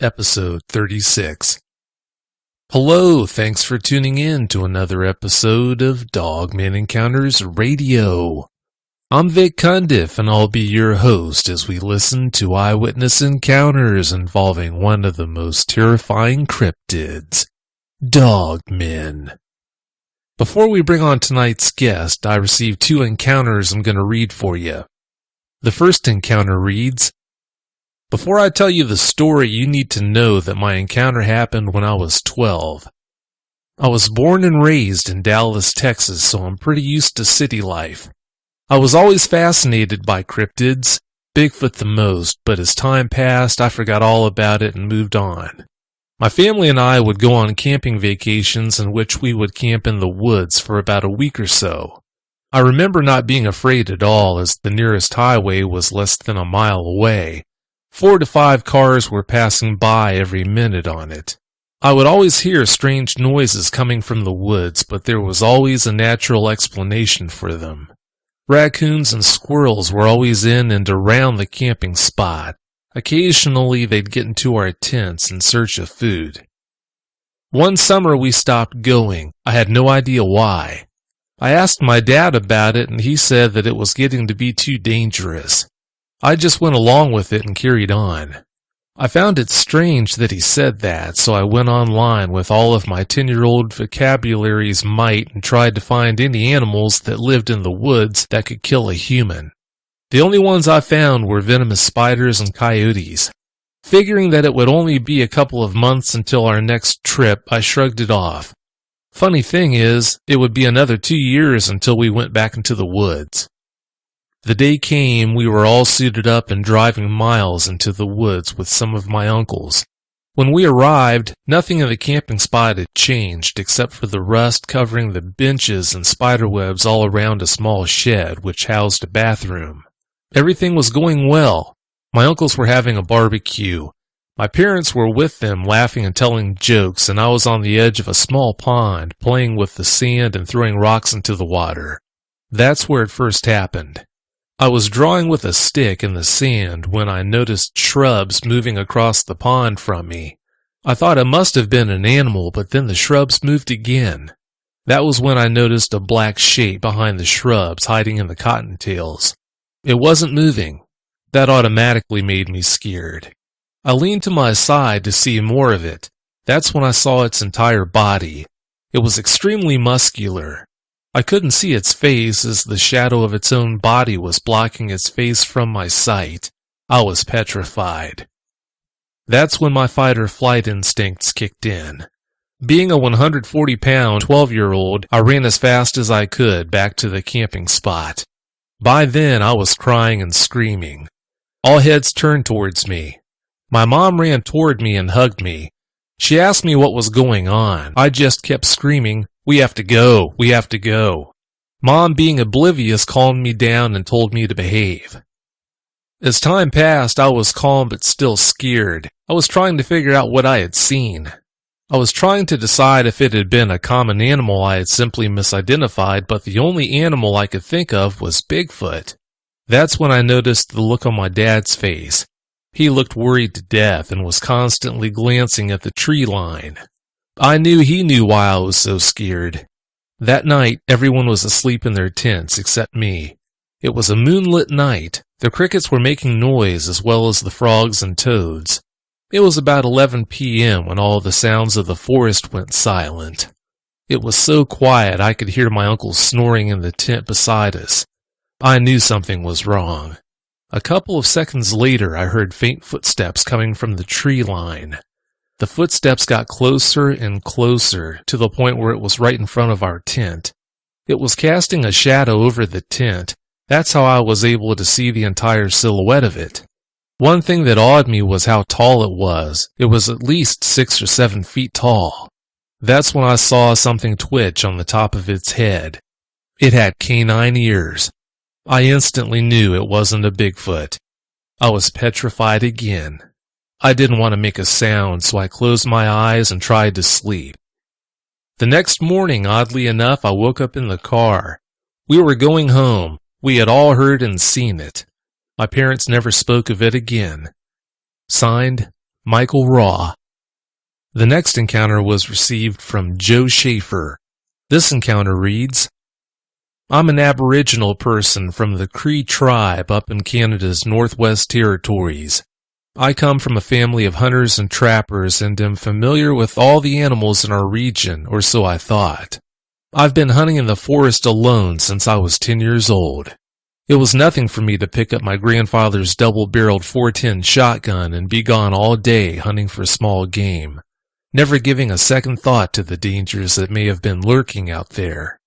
Episode 36. Hello, thanks for tuning in to another episode of Dogman Encounters Radio. I'm Vic Cundiff, and I'll be your host as we listen to eyewitness encounters involving one of the most terrifying cryptids, Dogmen. Before we bring on tonight's guest, I received 2 encounters I'm going to read for you. The first encounter reads, "Before I tell you the story, you need to know that my encounter happened when I was 12. I was born and raised in Dallas, Texas, so I'm pretty used to city life. I was always fascinated by cryptids, Bigfoot the most, but as time passed, I forgot all about it and moved on. My family and I would go on camping vacations in which we would camp in the woods for about a week or so. I remember not being afraid at all, as the nearest highway was less than a mile away. 4 to 5 cars were passing by every minute on it. I would always hear strange noises coming from the woods, but there was always a natural explanation for them. Raccoons and squirrels were always in and around the camping spot. Occasionally they'd get into our tents in search of food. One summer we stopped going. I had no idea why. I asked my dad about it, and he said that it was getting to be too dangerous. I just went along with it and carried on. I found it strange that he said that, so I went online with all of my 10-year-old vocabulary's might and tried to find any animals that lived in the woods that could kill a human. The only ones I found were venomous spiders and coyotes. Figuring that it would only be a couple of months until our next trip, I shrugged it off. Funny thing is, it would be another 2 years until we went back into the woods. The day came, we were all suited up and driving miles into the woods with some of my uncles. When we arrived, nothing in the camping spot had changed except for the rust covering the benches and spiderwebs all around a small shed which housed a bathroom. Everything was going well. My uncles were having a barbecue. My parents were with them laughing and telling jokes, and I was on the edge of a small pond playing with the sand and throwing rocks into the water. That's where it first happened. I was drawing with a stick in the sand when I noticed shrubs moving across the pond from me. I thought it must have been an animal, but then the shrubs moved again. That was when I noticed a black shape behind the shrubs hiding in the cottontails. It wasn't moving. That automatically made me scared. I leaned to my side to see more of it. That's when I saw its entire body. It was extremely muscular. I couldn't see its face as the shadow of its own body was blocking its face from my sight. I was petrified. That's when my fight-or-flight instincts kicked in. Being a 140-pound 12-year-old, I ran as fast as I could back to the camping spot. By then, I was crying and screaming. All heads turned towards me. My mom ran toward me and hugged me. She asked me what was going on. I just kept screaming, "We have to go, we have to go." Mom, being oblivious, calmed me down and told me to behave. As time passed, I was calm but still scared. I was trying to figure out what I had seen. I was trying to decide if it had been a common animal I had simply misidentified, but the only animal I could think of was Bigfoot. That's when I noticed the look on my dad's face. He looked worried to death and was constantly glancing at the tree line. I knew he knew why I was so scared. That night, everyone was asleep in their tents except me. It was a moonlit night. The crickets were making noise as well as the frogs and toads. It was about 11 p.m. when all the sounds of the forest went silent. It was so quiet I could hear my uncle snoring in the tent beside us. I knew something was wrong. A couple of seconds later, I heard faint footsteps coming from the tree line. The footsteps got closer and closer to the point where it was right in front of our tent. It was casting a shadow over the tent. That's how I was able to see the entire silhouette of it. One thing that awed me was how tall it was. It was at least 6 or 7 feet tall. That's when I saw something twitch on the top of its head. It had canine ears. I instantly knew it wasn't a Bigfoot. I was petrified again. I didn't want to make a sound, so I closed my eyes and tried to sleep. The next morning, oddly enough, I woke up in the car. We were going home. We had all heard and seen it. My parents never spoke of it again. Signed, Michael Raw. The next encounter was received from Joe Schaefer. This encounter reads, I'm an Aboriginal person from the Cree tribe up in Canada's Northwest Territories. I come from a family of hunters and trappers and am familiar with all the animals in our region, or so I thought. I've been hunting in the forest alone since I was 10 years old. It was nothing for me to pick up my grandfather's double-barreled .410 shotgun and be gone all day hunting for small game, never giving a second thought to the dangers that may have been lurking out there.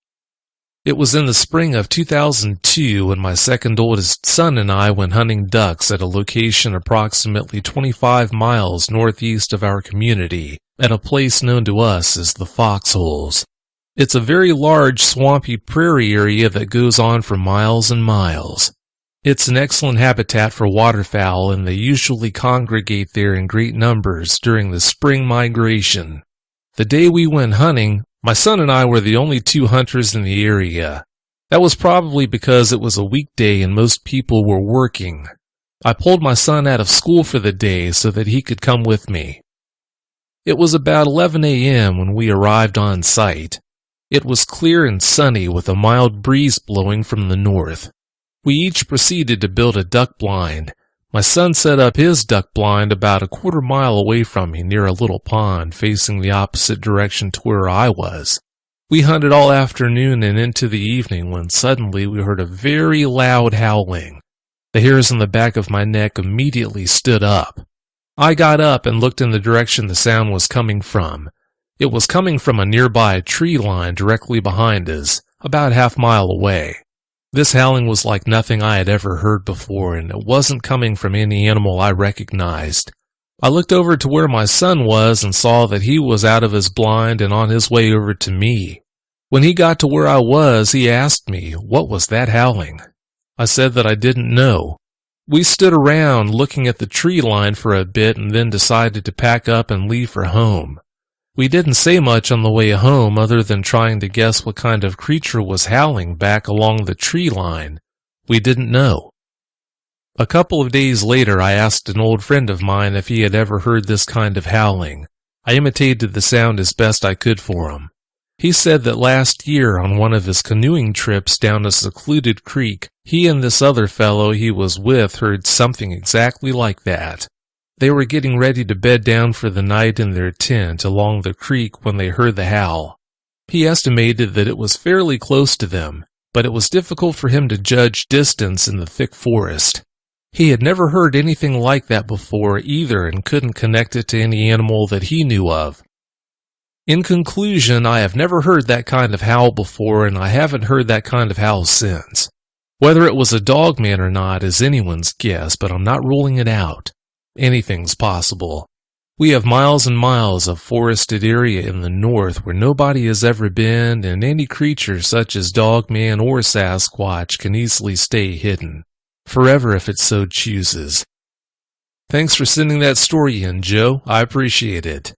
It was in the spring of 2002 when my second oldest son and I went hunting ducks at a location approximately 25 miles northeast of our community, at a place known to us as the Foxholes. It's a very large, swampy prairie area that goes on for miles and miles. It's an excellent habitat for waterfowl, and they usually congregate there in great numbers during the spring migration. The day we went hunting, my son and I were the only two hunters in the area. That was probably because it was a weekday and most people were working. I pulled my son out of school for the day so that he could come with me. It was about 11 a.m. when we arrived on site. It was clear and sunny with a mild breeze blowing from the north. We each proceeded to build a duck blind. My son set up his duck blind about a quarter mile away from me near a little pond facing the opposite direction to where I was. We hunted all afternoon and into the evening when suddenly we heard a very loud howling. The hairs on the back of my neck immediately stood up. I got up and looked in the direction the sound was coming from. It was coming from a nearby tree line directly behind us, about half mile away. This howling was like nothing I had ever heard before, and it wasn't coming from any animal I recognized. I looked over to where my son was and saw that he was out of his blind and on his way over to me. When he got to where I was, he asked me, what was that howling? I said that I didn't know. We stood around looking at the tree line for a bit and then decided to pack up and leave for home. We didn't say much on the way home other than trying to guess what kind of creature was howling back along the tree line. We didn't know. A couple of days later, I asked an old friend of mine if he had ever heard this kind of howling. I imitated the sound as best I could for him. He said that last year on one of his canoeing trips down a secluded creek, he and this other fellow he was with heard something exactly like that. They were getting ready to bed down for the night in their tent along the creek when they heard the howl. He estimated that it was fairly close to them, but it was difficult for him to judge distance in the thick forest. He had never heard anything like that before either and couldn't connect it to any animal that he knew of. In conclusion, I have never heard that kind of howl before, and I haven't heard that kind of howl since. Whether it was a dogman or not is anyone's guess, but I'm not ruling it out. Anything's possible. We have miles and miles of forested area in the north where nobody has ever been, and any creature such as Dogman or Sasquatch can easily stay hidden, forever if it so chooses. Thanks for sending that story in, Joe. I appreciate it.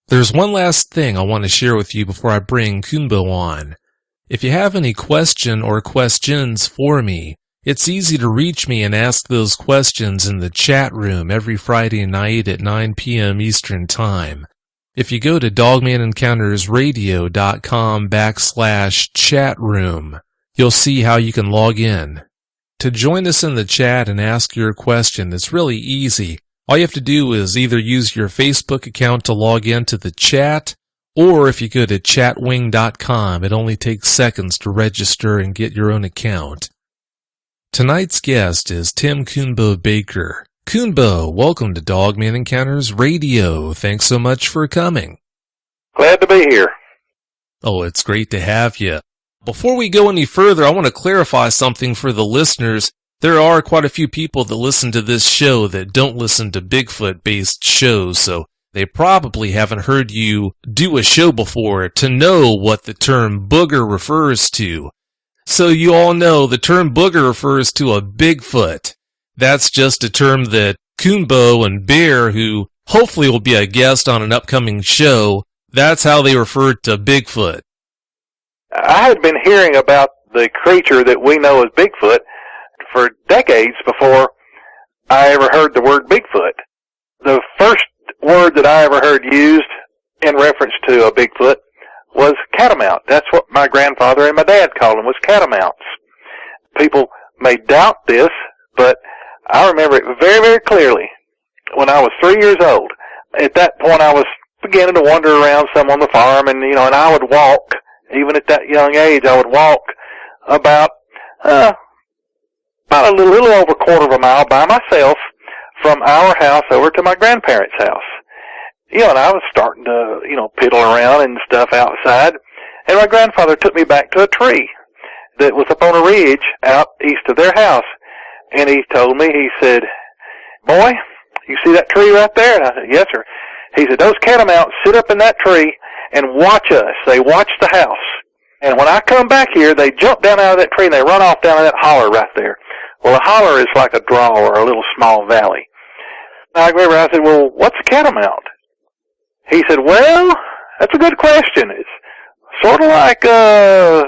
There's one last thing I want to share with you before I bring Coonbo on. If you have any question or questions for me, it's easy to reach me and ask those questions in the chat room every Friday night at 9 p.m. Eastern Time. If you go to dogmanencountersradio.com/chat room, you'll see how you can log in. To join us in the chat and ask your question, it's really easy. All you have to do is either use your Facebook account to log into the chat, or if you go to chatwing.com, it only takes seconds to register and get your own account. Tonight's guest is Tim Coonbo Baker. Coonbo, welcome to Dogman Encounters Radio. Thanks so much for coming. Glad to be here. Oh, it's great to have you. Before we go any further, I want to clarify something for the listeners. There are quite a few people that listen to this show that don't listen to Bigfoot-based shows, so they probably haven't heard you do a show before to know what the term booger refers to. So you all know the term booger refers to a Bigfoot. That's just a term that Coonbo and Bear, who hopefully will be a guest on an upcoming show, that's how they refer to Bigfoot. I had been hearing about the creature that we know as Bigfoot for decades before I ever heard the word Bigfoot. The first word that I ever heard used in reference to a Bigfoot was catamount. That's what my grandfather and my dad called them, was catamounts. People may doubt this, but I remember it very, very clearly when I was 3 years old. At that point, I was beginning to wander around some on the farm, and, and I would walk, even at that young age, I would walk about a little over a quarter of a mile by myself from our house over to my grandparents' house. And I was starting to, piddle around and stuff outside, and my grandfather took me back to a tree that was up on a ridge out east of their house, and he told me, he said, "Boy, you see that tree right there?" And I said, "Yes, sir." He said, "Those catamounts sit up in that tree and watch us. They watch the house. And when I come back here, they jump down out of that tree and they run off down in that holler right there." Well, a holler is like a draw or a little small valley. I remember I said, "Well, what's a catamount?" He said, "Well, that's a good question. It's sort of like a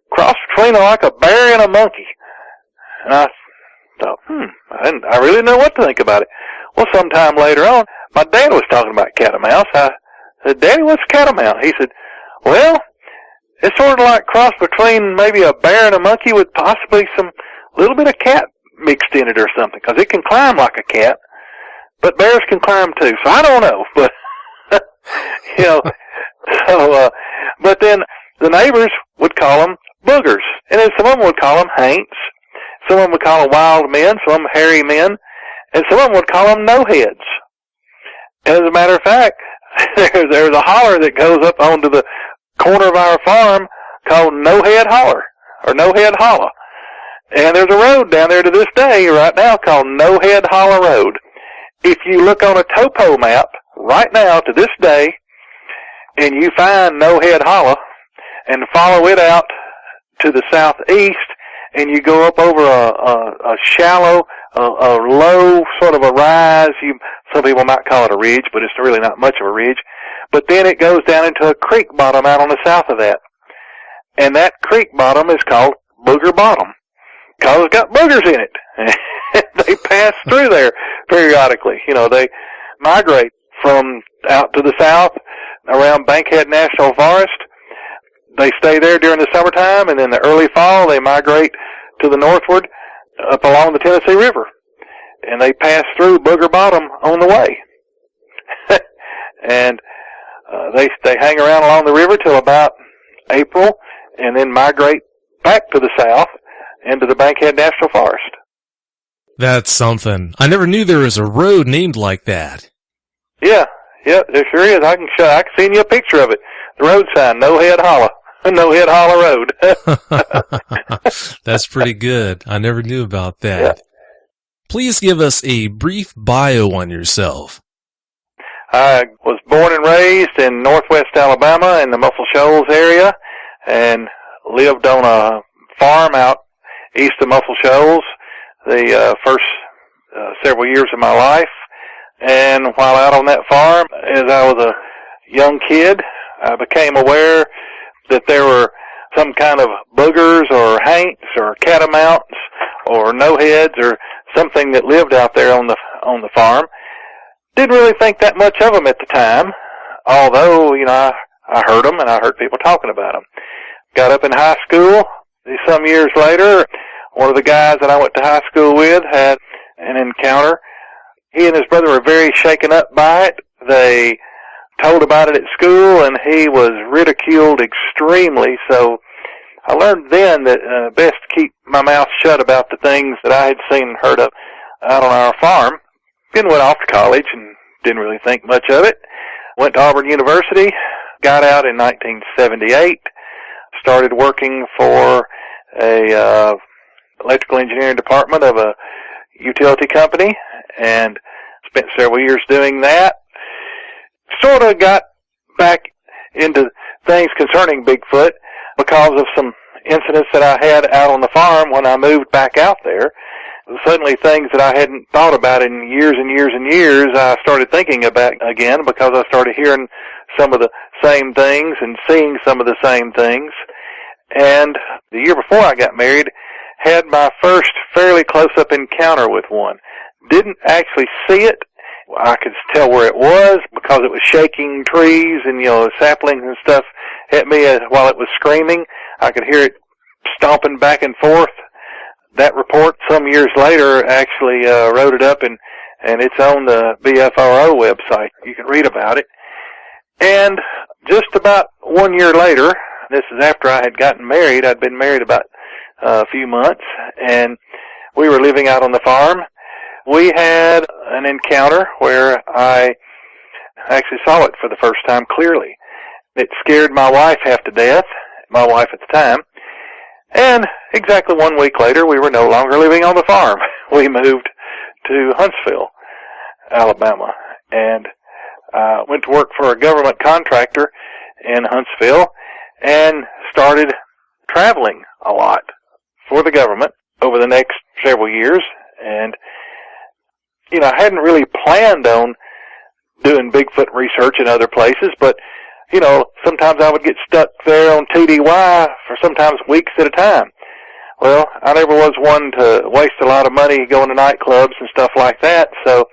cross between like a bear and a monkey." And I thought, I really didn't know what to think about it. Well, sometime later on, my dad was talking about catamounts. I said, "Daddy, what's a catamount?" He said, "Well, it's sort of like cross between maybe a bear and a monkey with possibly some little bit of cat mixed in it or something, because it can climb like a cat, but bears can climb too. So I don't know, but but then the neighbors would call them boogers, and then some of them would call them haints, some of them would call them wild men, some of them hairy men, and some of them would call them no-heads. And as a matter of fact, there's a holler that goes up onto the corner of our farm called No-Head Holler, or No-Head Holler. And there's a road down there to this day right now called No-Head Holler Road. If you look on a topo map right now to this day, and you find No-Head Holler and follow it out to the southeast, and you go up over a shallow, a low sort of a rise, some people might call it a ridge, but it's really not much of a ridge. But then it goes down into a creek bottom out on the south of that. And that creek bottom is called Booger Bottom, because it's got boogers in it. They pass through there periodically. They migrate from out to the south around Bankhead National Forest. They stay there during the summertime, and in the early fall they migrate to the northward up along the Tennessee River. And they pass through Booger Bottom on the way. And they hang around along the river till about April, and then migrate back to the south into the Bankhead National Forest. That's something. I never knew there was a road named like that. Yeah, there sure is. I can send you a picture of it. The road sign, No-Head Holler. No-Head Holler Road. That's pretty good. I never knew about that. Yeah. Please give us a brief bio on yourself. I was born and raised in northwest Alabama in the Muscle Shoals area, and lived on a farm out east of Muscle Shoals the first several years of my life. And while out on that farm, as I was a young kid, I became aware that there were some kind of boogers or haints or catamounts or no-heads or something that lived out there on the farm. Didn't really think that much of them at the time, although, I heard them and I heard people talking about them. Got up in high school. Some years later, one of the guys that I went to high school with had an encounter. He and his brother were very shaken up by it. They told about it at school, and he was ridiculed extremely. So I learned then that best to keep my mouth shut about the things that I had seen and heard of out on our farm. Then went off to college and didn't really think much of it. Went to Auburn University, got out in 1978, started working for a electrical engineering department of a utility company, and spent several years doing that. Sort of got back into things concerning Bigfoot because of some incidents that I had out on the farm when I moved back out there. Suddenly things that I hadn't thought about in years and years and years, I started thinking about again because I started hearing some of the same things and seeing some of the same things. And the year before I got married, had my first fairly close-up encounter with one. Didn't actually see it. I could tell where it was because it was shaking trees and, saplings and stuff at me while it was screaming. I could hear it stomping back and forth. That report some years later actually wrote it up, and it's on the BFRO website. You can read about it. And just about 1 year later, this is after I had gotten married. I'd been married about a few months, and we were living out on the farm. We had an encounter where I actually saw it for the first time clearly. It scared my wife half to death, my wife at the time. And exactly 1 week later, we were no longer living on the farm. We moved to Huntsville, Alabama, and went to work for a government contractor in Huntsville and started traveling a lot for the government over the next several years. And, I hadn't really planned on doing Bigfoot research in other places, but, sometimes I would get stuck there on TDY for sometimes weeks at a time. Well, I never was one to waste a lot of money going to nightclubs and stuff like that, so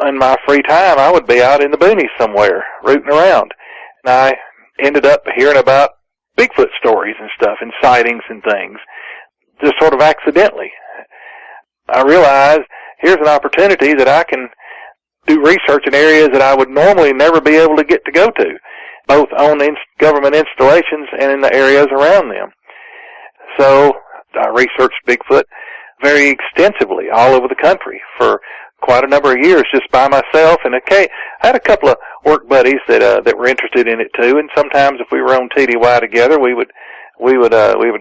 in my free time I would be out in the boonies somewhere, rooting around. And I ended up hearing about Bigfoot stories and stuff and sightings and things, just sort of accidentally. I realized here's an opportunity that I can do research in areas that I would normally never be able to get to go to, both on government installations and in the areas around them. So I researched Bigfoot very extensively all over the country for quite a number of years just by myself. And I had a couple of work buddies that were interested in it too. And sometimes if we were on TDY together, we would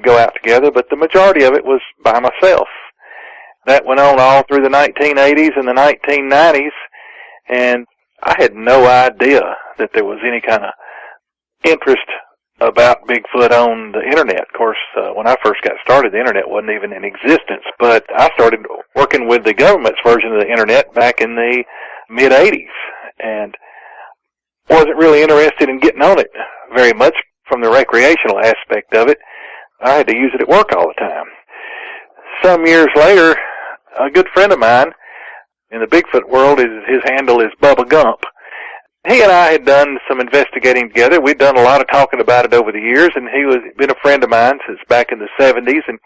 go out together. But the majority of it was by myself. That went on all through the 1980s and the 1990s. And I had no idea that there was any kind of interest about Bigfoot on the internet. Of course, when I first got started, the internet wasn't even in existence, but I started working with the government's version of the internet back in the mid-80s and wasn't really interested in getting on it very much from the recreational aspect of it. I had to use it at work all the time. Some years later, a good friend of mine in the Bigfoot world, his handle is Bubba Gump. He and I had done some investigating together. We'd done a lot of talking about it over the years, and he was been a friend of mine since back in the 70s, and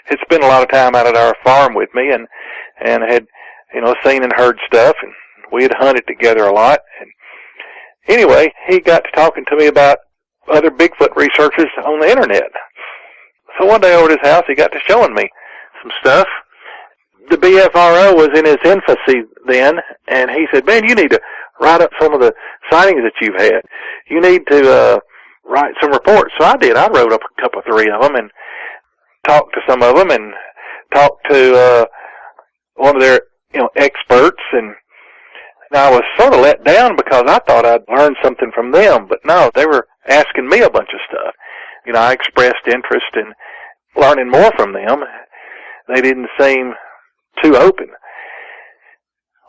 had spent a lot of time out at our farm with me, and had, seen and heard stuff, and we had hunted together a lot. And anyway, he got to talking to me about other Bigfoot researchers on the internet. So one day over at his house, he got to showing me some stuff. The BFRO was in its infancy then, and he said, "Man, you need to write up some of the sightings that you've had. You need to write some reports." So I did. I wrote up a couple, 3 of them, and talked to some of them, and talked to one of their experts, and I was sort of let down because I thought I'd learned something from them, but no, they were asking me a bunch of stuff. I expressed interest in learning more from them. They didn't seem too open.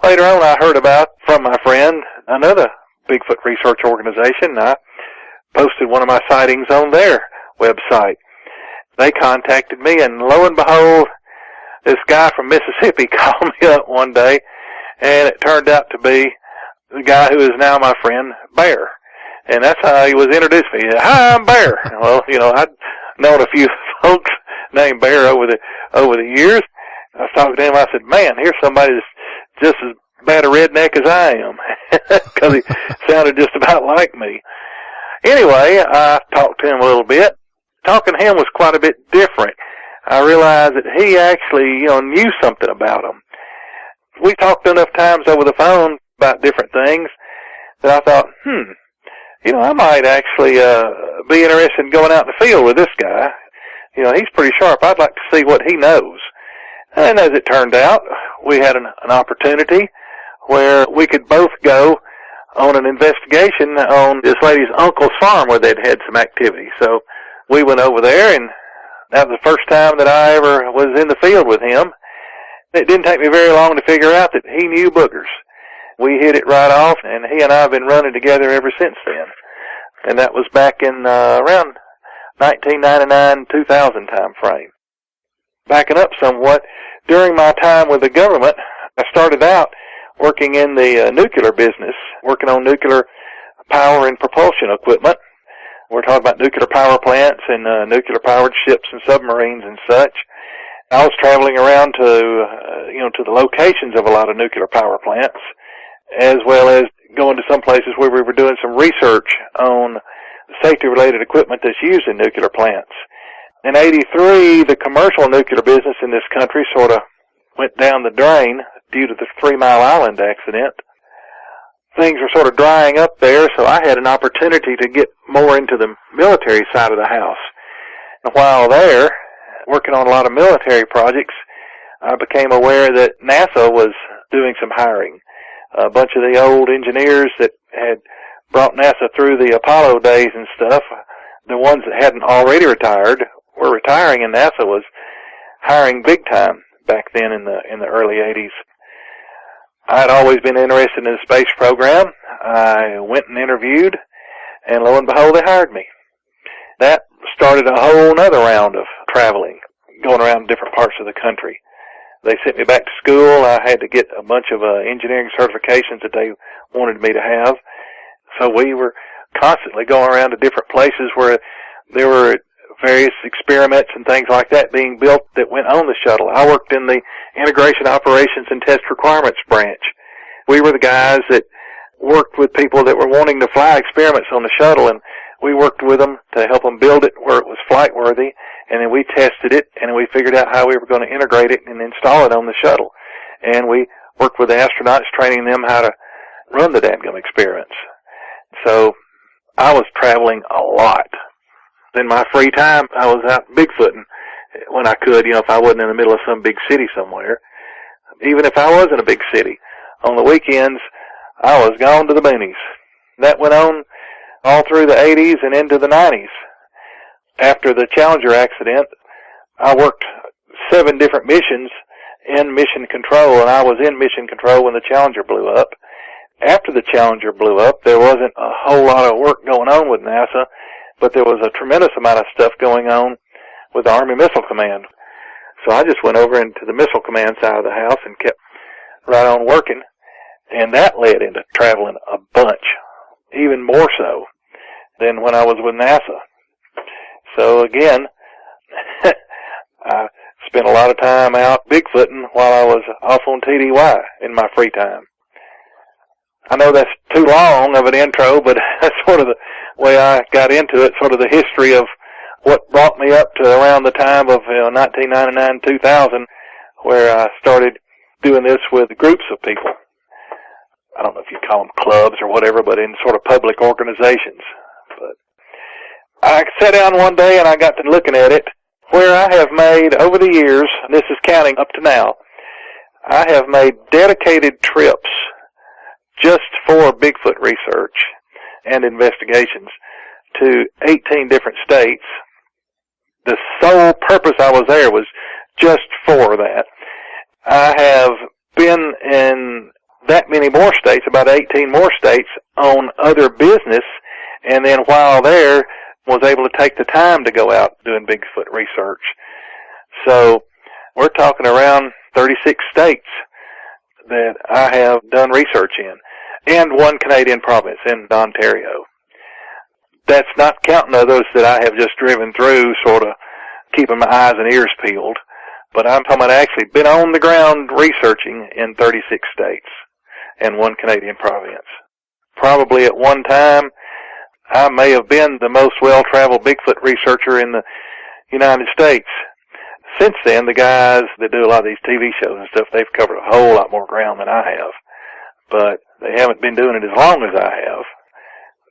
Later on, I heard about, from my friend, another Bigfoot research organization. I posted one of my sightings on their website. They contacted me, and lo and behold, this guy from Mississippi called me up one day, and it turned out to be the guy who is now my friend, Bear. And that's how he was introduced to me. He said, "Hi, I'm Bear." Well, I'd known a few folks named Bear over the years. I was talking to him. I said, "Man, here's somebody that's just as bad a redneck as I am," because he sounded just about like me. Anyway, I talked to him a little bit. Talking to him was quite a bit different. I realized that he actually, knew something about them. We talked enough times over the phone about different things that I thought, I might actually be interested in going out in the field with this guy. He's pretty sharp. I'd like to see what he knows. And as it turned out, we had an opportunity where we could both go on an investigation on this lady's uncle's farm where they'd had some activity. So we went over there, and that was the first time that I ever was in the field with him. It didn't take me very long to figure out that he knew Boogers. We hit it right off, and he and I have been running together ever since then. and that was back in around 1999-2000 time frame. Backing up somewhat, during my time with the government, I started out working in the nuclear business, working on nuclear power and propulsion equipment. We're talking about nuclear power plants and nuclear-powered ships and submarines and such. I was traveling around to the locations of a lot of nuclear power plants, as well as going to some places where we were doing some research on safety-related equipment that's used in nuclear plants. In '83, the commercial nuclear business in this country sort of went down the drain due to the 3 Mile Island accident. Things were sort of drying up there, so I had an opportunity to get more into the military side of the house. And while there, working on a lot of military projects, I became aware that NASA was doing some hiring. A bunch of the old engineers that had brought NASA through the Apollo days and stuff, the ones that hadn't already retired, were retiring, and NASA was hiring big time back then in the early 80s. I'd always been interested in the space program. I went and interviewed, and lo and behold, they hired me. That started a whole other round of traveling, going around different parts of the country. They sent me back to school. I had to get a bunch of engineering certifications that they wanted me to have. So we were constantly going around to different places where there were various experiments and things like that being built that went on the shuttle. I worked in the Integration Operations and Test Requirements branch. We were the guys that worked with people that were wanting to fly experiments on the shuttle, and we worked with them to help them build it where it was flight-worthy, and then we tested it, and we figured out how we were going to integrate it and install it on the shuttle. And we worked with the astronauts, training them how to run the dadgum experiments. So I was traveling a lot. In my free time, I was out Bigfooting when I could, if I wasn't in the middle of some big city somewhere. Even if I was in a big city, on the weekends, I was gone to the boonies. That went on all through the 80s and into the 90s. After the Challenger accident, I worked 7 different missions in mission control, and I was in mission control when the Challenger blew up. After the Challenger blew up, there wasn't a whole lot of work going on with NASA, but there was a tremendous amount of stuff going on with the Army Missile Command. So I just went over into the Missile Command side of the house and kept right on working, and that led into traveling a bunch, even more so than when I was with NASA. So again, I spent a lot of time out Bigfooting while I was off on TDY in my free time. I know that's too long of an intro, but that's sort of the way I got into it, sort of the history of what brought me up to around the time of 1999-2000, where I started doing this with groups of people. I don't know if you call them clubs or whatever, but in sort of public organizations. But I sat down one day and I got to looking at it, where I have made, over the years, and this is counting up to now, I have made dedicated trips just for Bigfoot research and investigations to 18 different states. The sole purpose I was there was just for that. I have been in that many more states, about 18 more states, on other business, and then while there, was able to take the time to go out doing Bigfoot research. So we're talking around 36 states that I have done research in, and 1 Canadian province in Ontario. That's not counting others that I have just driven through, sort of keeping my eyes and ears peeled. But I'm talking about actually been on the ground researching in 36 states and 1 Canadian province. Probably at one time, I may have been the most well-traveled Bigfoot researcher in the United States. Since then, the guys that do a lot of these TV shows and stuff, they've covered a whole lot more ground than I have. But they haven't been doing it as long as I have.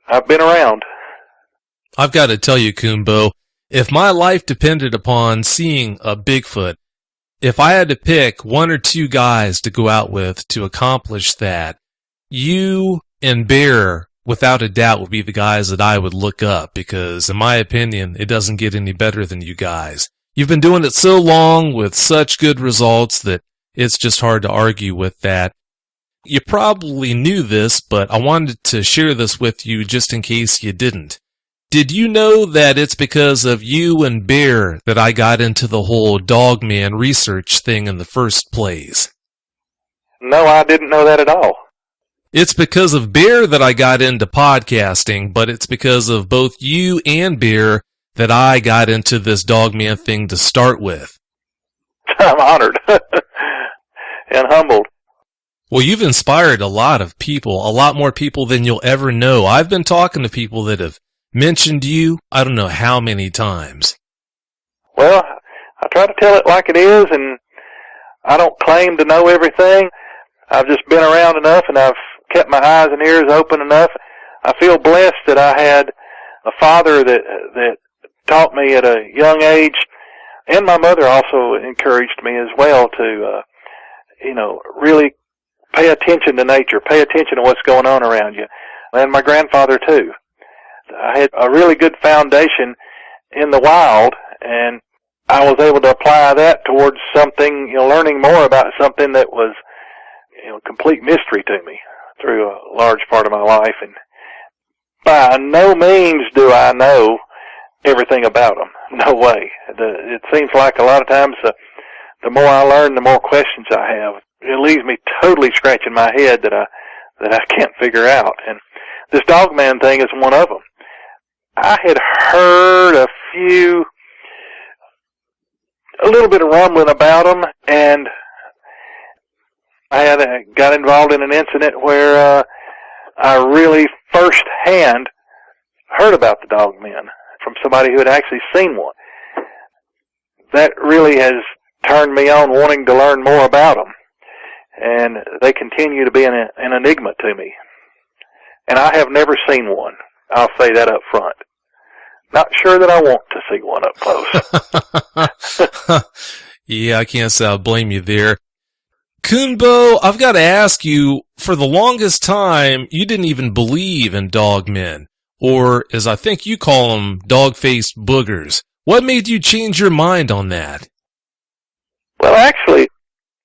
I've been around. I've got to tell you, Coonbo, if my life depended upon seeing a Bigfoot, if I had to pick 1 or 2 guys to go out with to accomplish that, you and Bear, without a doubt, would be the guys that I would look up, because in my opinion, it doesn't get any better than you guys. You've been doing it so long with such good results that it's just hard to argue with that. You probably knew this, but I wanted to share this with you just in case you didn't. Did you know that it's because of you and Bear that I got into the whole Dogman research thing in the first place? No, I didn't know that at all. It's because of Bear that I got into podcasting, but it's because of both you and Bear that I got into this Dogman thing to start with. I'm honored and humbled. Well, you've inspired a lot of people, a lot more people than you'll ever know. I've been talking to people that have mentioned you, I don't know how many times. Well, I try to tell it like it is, and I don't claim to know everything. I've just been around enough, and I've kept my eyes and ears open enough. I feel blessed that I had a father that taught me at a young age, and my mother also encouraged me as well to, really pay attention to nature, pay attention to what's going on around you. And my grandfather, too. I had a really good foundation in the wild, and I was able to apply that towards something, learning more about something that was, complete mystery to me through a large part of my life. And by no means do I know everything about them. No way. It seems like a lot of times the more I learn, the more questions I have. It leaves me totally scratching my head that I can't figure out. And this Dogman thing is one of them. I had heard a little bit of rumbling about them, and I got involved in an incident where I really firsthand heard about the Dogmen from somebody who had actually seen one. That really has turned me on wanting to learn more about them, and they continue to be an enigma to me. And I have never seen one. I'll say that up front. Not sure that I want to see one up close. Yeah, I can't say I'll blame you there. Coonbo, I've got to ask you, for the longest time, you didn't even believe in Dogmen, or as I think you call them, dog-faced boogers. What made you change your mind on that? Well, actually,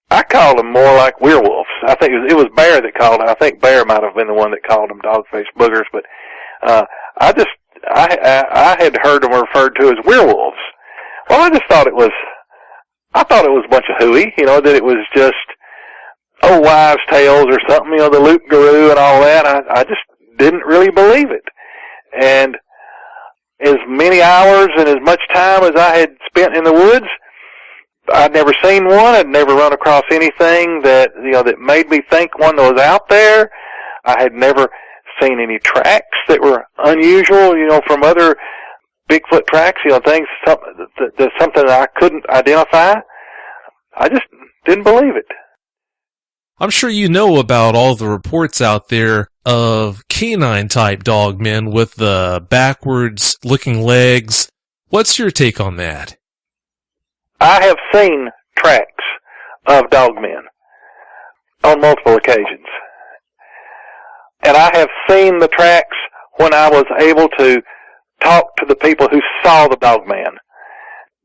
I called them more like werewolves. I think it was Bear that called them. I think Bear might have been the one that called them dog-faced boogers, but I had heard them referred to as werewolves. Well, I thought it was a bunch of hooey, that it was just old wives' tales or something, the Loot Guru and all that. I just didn't really believe it. And as many hours and as much time as I had spent in the woods, I'd never seen one. I'd never run across anything that made me think one was out there. I had never seen any tracks that were unusual, from other Bigfoot tracks, things, something that I couldn't identify. I just didn't believe it. I'm sure you know about all the reports out there of canine-type dogmen with the backwards-looking legs. What's your take on that? I have seen tracks of dogmen on multiple occasions. And I have seen the tracks when I was able to talk to the people who saw the Dogman.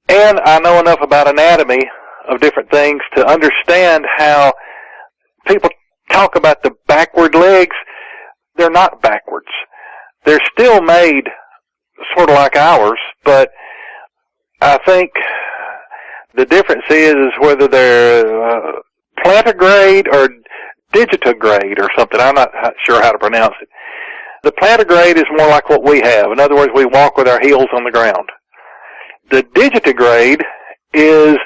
And I know enough about anatomy of different things to understand how people talk about the backward legs. They're not backwards. They're still made sort of like ours, but I think the difference is whether they're plantigrade or digitigrade or something. I'm not sure how to pronounce it. The plantigrade is more like what we have. In other words, we walk with our heels on the ground. The digitigrade is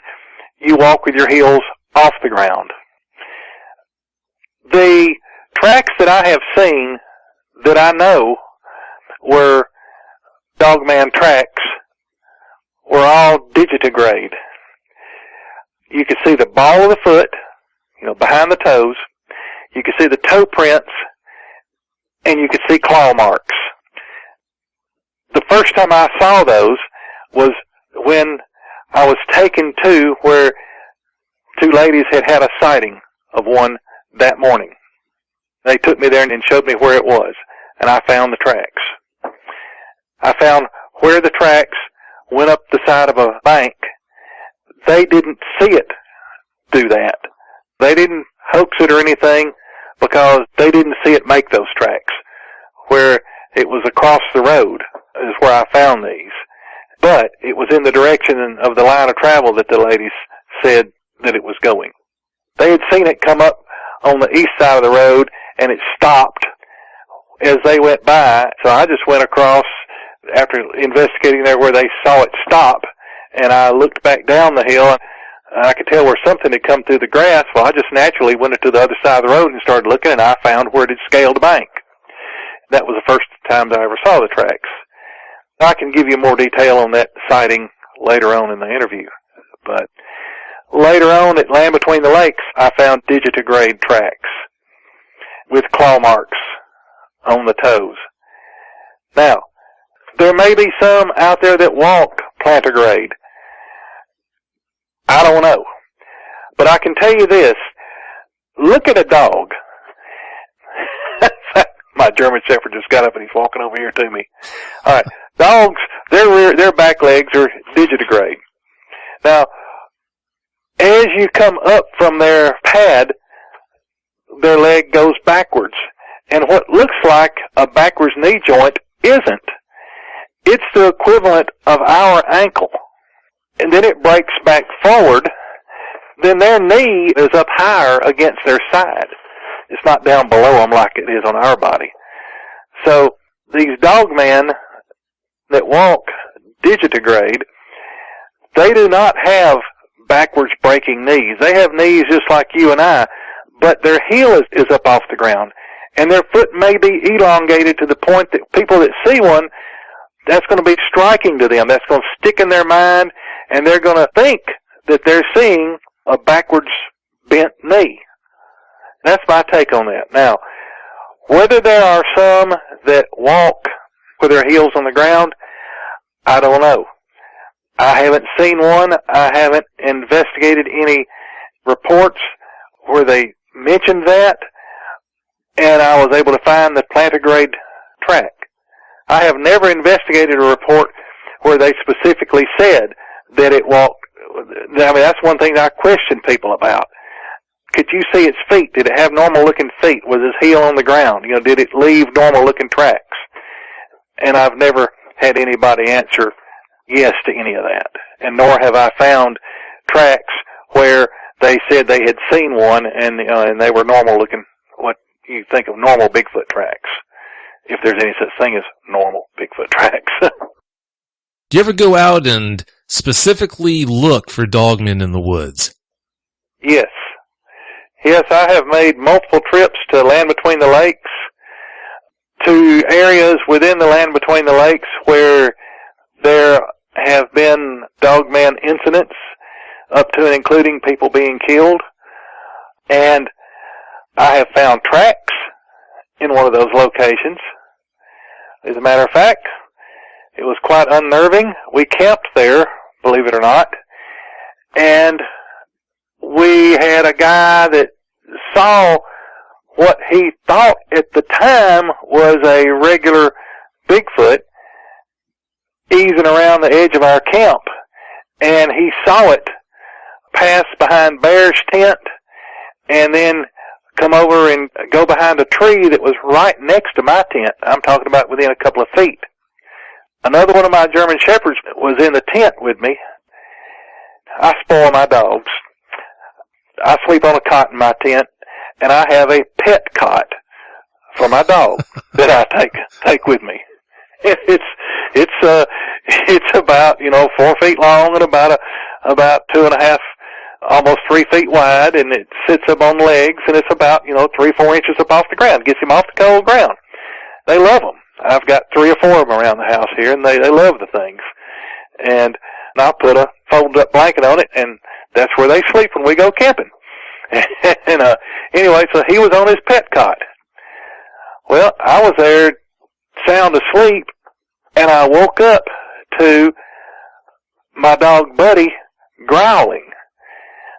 you walk with your heels off the ground. The tracks that I have seen that I know were Dogman tracks were all digitigrade. You could see the ball of the foot, behind the toes. You could see the toe prints, and you could see claw marks. The first time I saw those was when I was taken to where two ladies had a sighting of one that morning. They took me there and showed me where it was, and I found the tracks. I found where the tracks went up the side of a bank. They didn't see it do that. They didn't hoax it or anything because they didn't see it make those tracks. Where it was across the road is where I found these. But it was in the direction of the line of travel that the ladies said that it was going. They had seen it come up on the east side of the road, and it stopped as they went by. So I just went across after investigating there where they saw it stop, and I looked back down the hill, and I could tell where something had come through the grass. Well, I just naturally went to the other side of the road and started looking, and I found where it had scaled the bank. That was the first time I ever saw the tracks. I can give you more detail on that sighting later on in the interview. But later on at Land Between the Lakes, I found digitigrade tracks with claw marks on the toes. Now, there may be some out there that walk plantigrade. I don't know. But I can tell you this. Look at a dog. My German Shepherd just got up and he's walking over here to me. All right. Dogs, their back legs are digitigrade. Now, as you come up from their pad, their leg goes backwards. And what looks like a backwards knee joint isn't. It's the equivalent of our ankle. And then it breaks back forward. Then their knee is up higher against their side. It's not down below them like it is on our body. So these dogmen that walk digitigrade, they do not have backwards breaking knees. They have knees just like you and I, but their heel is up off the ground. And their foot may be elongated to the point that people that see one, that's going to be striking to them. That's going to stick in their mind, and they're going to think that they're seeing a backwards bent knee. That's my take on that. Now, whether there are some that walk with their heels on the ground, I don't know. I haven't seen one. I haven't investigated any reports where they mentioned that, and I was able to find the plantigrade track. I have never investigated a report where they specifically said that it walked. I mean, that's one thing I question people about. Could you see its feet? Did it have normal-looking feet? Was its heel on the ground? You know, did it leave normal-looking tracks? And I've never had anybody answer yes to any of that. And nor have I found tracks where they said they had seen one and they were normal-looking, what you think of normal Bigfoot tracks, if there's any such thing as normal Bigfoot tracks. Do you ever go out and specifically look for dogmen in the woods? Yes. Yes, I have made multiple trips to Land Between the Lakes, to areas within the Land Between the Lakes where there have been dogman incidents, up to and including people being killed. And I have found tracks in one of those locations. As a matter of fact, it was quite unnerving. We camped there, believe it or not, and we had a guy that saw what he thought at the time was a regular Bigfoot easing around the edge of our camp. And he saw it pass behind Bear's tent and then come over and go behind a tree that was right next to my tent. I'm talking about within a couple of feet. Another one of my German Shepherds was in the tent with me. I spoil my dogs. I sleep on a cot in my tent, and I have a pet cot for my dog that I take with me. It's about 4 feet long and about 2.5, almost 3 feet wide, and it sits up on legs, and it's about 3-4 inches up off the ground. Gets him off the cold ground. They love them. I've got 3 or 4 of them around the house here, and they love the things. And I'll put a folded up blanket on it, and that's where they sleep when we go camping. And anyway, so he was on his pet cot. Well, I was there sound asleep, and I woke up to my dog Buddy growling.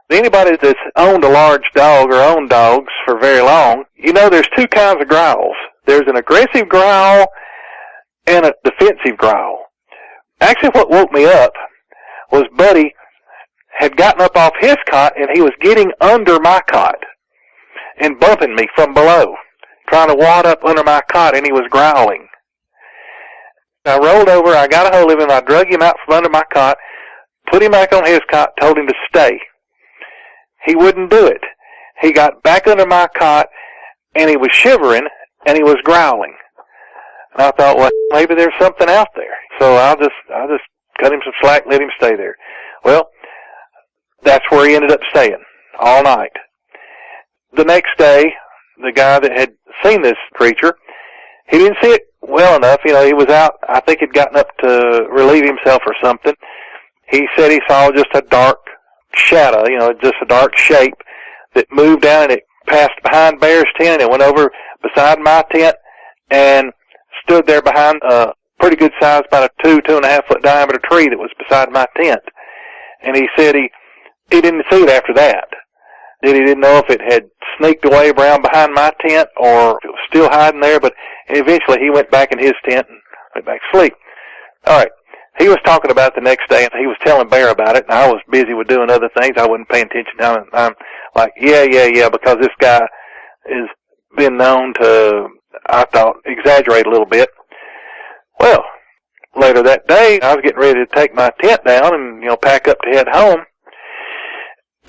Anybody that's owned a large dog or owned dogs for very long, there's 2 kinds of growls. There's an aggressive growl and a defensive growl. Actually, what woke me up was Buddy had gotten up off his cot, and he was getting under my cot and bumping me from below, trying to wad up under my cot, and he was growling. I rolled over, I got a hold of him, I drug him out from under my cot, put him back on his cot, told him to stay. He wouldn't do it. He got back under my cot, and he was shivering, and he was growling. And I thought, well, maybe there's something out there. So I'll just cut him some slack, let him stay there. Well, that's where he ended up staying all night. The next day, the guy that had seen this creature, he didn't see it well enough. You know, he was out, I think he'd gotten up to relieve himself or something. He said he saw just a dark shadow, you know, just a dark shape that moved down, and it passed behind Bear's tent, and it went over beside my tent and stood there behind a pretty good size, about a 2.5 foot diameter tree that was beside my tent. And he said he didn't see it after that. He didn't know if it had sneaked away around behind my tent or if it was still hiding there, but eventually he went back in his tent and went back to sleep. All right. He was talking about it the next day, and he was telling Bear about it, and I was busy with doing other things. I wasn't paying attention. I'm like, yeah, because this guy has been known to, I thought, exaggerate a little bit. Well, later that day, I was getting ready to take my tent down and, you know, pack up to head home.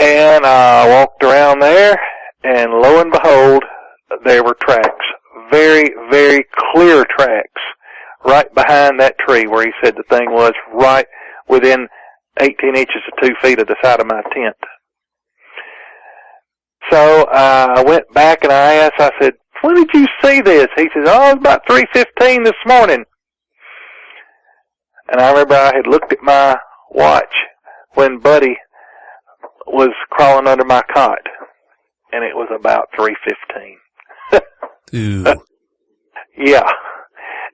And I walked around there, and lo and behold, there were tracks. Very, very clear tracks right behind that tree where he said the thing was, right within 18 inches to 2 feet of the side of my tent. So I went back and I asked, I said, when did you see this? He says, oh, it was about 3:15 this morning. And I remember I had looked at my watch when Buddy was crawling under my cot, and it was about 3:15. Ooh. Yeah.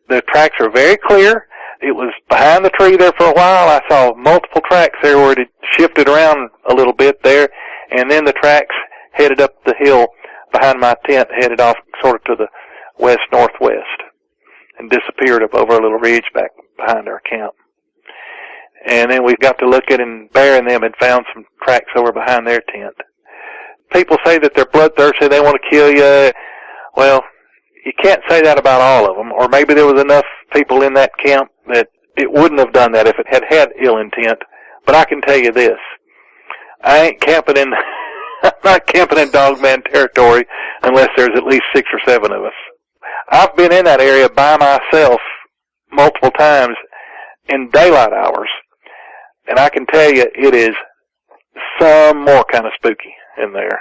The tracks are very clear. It was behind the tree there for a while. I saw multiple tracks there where it had shifted around a little bit there, and then the tracks headed up the hill behind my tent, headed off sort of to the west-northwest, and disappeared up over a little ridge back behind our camp. And then we got to look at, and Bear and them had found some tracks over behind their tent. People say that they're bloodthirsty, they want to kill you. Well, you can't say that about all of them, or maybe there was enough people in that camp that it wouldn't have done that if it had had ill intent. But I can tell you this, I ain't camping in, I'm not camping in Dogman territory unless there's at least 6 or 7 of us. I've been in that area by myself multiple times in daylight hours, and I can tell you it is some more kind of spooky in there.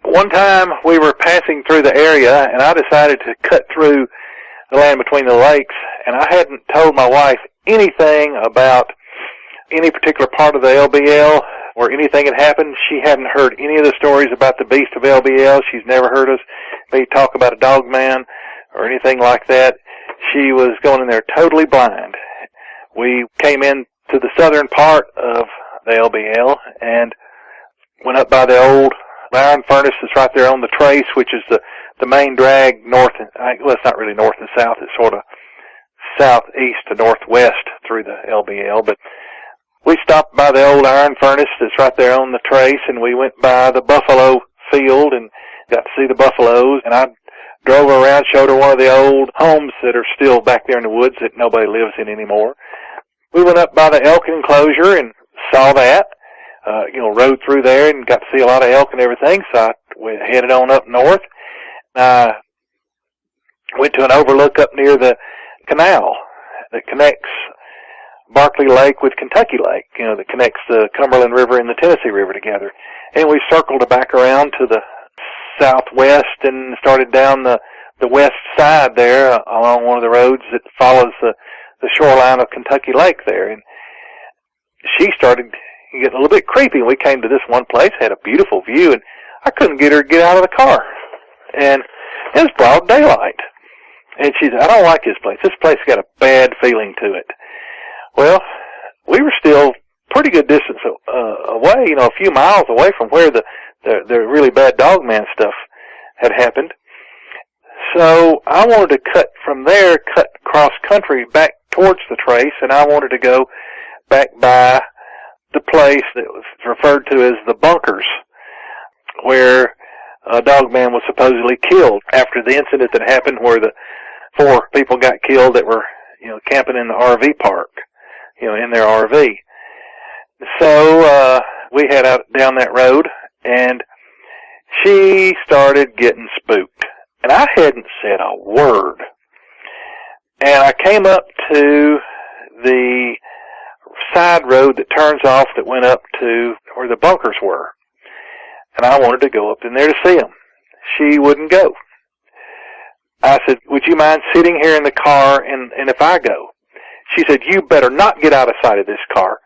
One time we were passing through the area, and I decided to cut through the land between the lakes, and I hadn't told my wife anything about any particular part of the LBL or anything had happened. She hadn't heard any of the stories about the beast of LBL. She's never heard me talk about a dogman or anything like that. She was going in there totally blind. We came in to the southern part of the LBL and went up by the old iron furnace that's right there on the trace, which is the main drag north, well, it's not really north and south, it's sort of southeast to northwest through the LBL, but we stopped by the old iron furnace that's right there on the trace, and we went by the buffalo field and got to see the buffaloes, and I drove her around, showed her one of the old homes that are still back there in the woods that nobody lives in anymore. We went up by the elk enclosure and saw that. Rode through there and got to see a lot of elk and everything, so we headed on up north. Went to an overlook up near the canal that connects Barkley Lake with Kentucky Lake, that connects the Cumberland River and the Tennessee River together. And we circled back around to the southwest and started down the west side there along one of the roads that follows the shoreline of Kentucky Lake there. And she started getting a little bit creepy. We came to this one place, had a beautiful view, and I couldn't get her to get out of the car. And it was broad daylight. And she said, I don't like this place. This place got a bad feeling to it. Well, we were still pretty good distance away, a few miles away from where the really bad dogman stuff had happened. So I wanted to cut from there, cut cross country back towards the trace, and I wanted to go back by the place that was referred to as the bunkers, where a dogman was supposedly killed after the incident that happened where the 4 people got killed that were camping in the RV park, in their RV. So, we head out down that road, and she started getting spooked. And I hadn't said a word. And I came up to the side road that turns off that went up to where the bunkers were. And I wanted to go up in there to see them. She wouldn't go. I said, would you mind sitting here in the car and if I go? She said, you better not get out of sight of this car.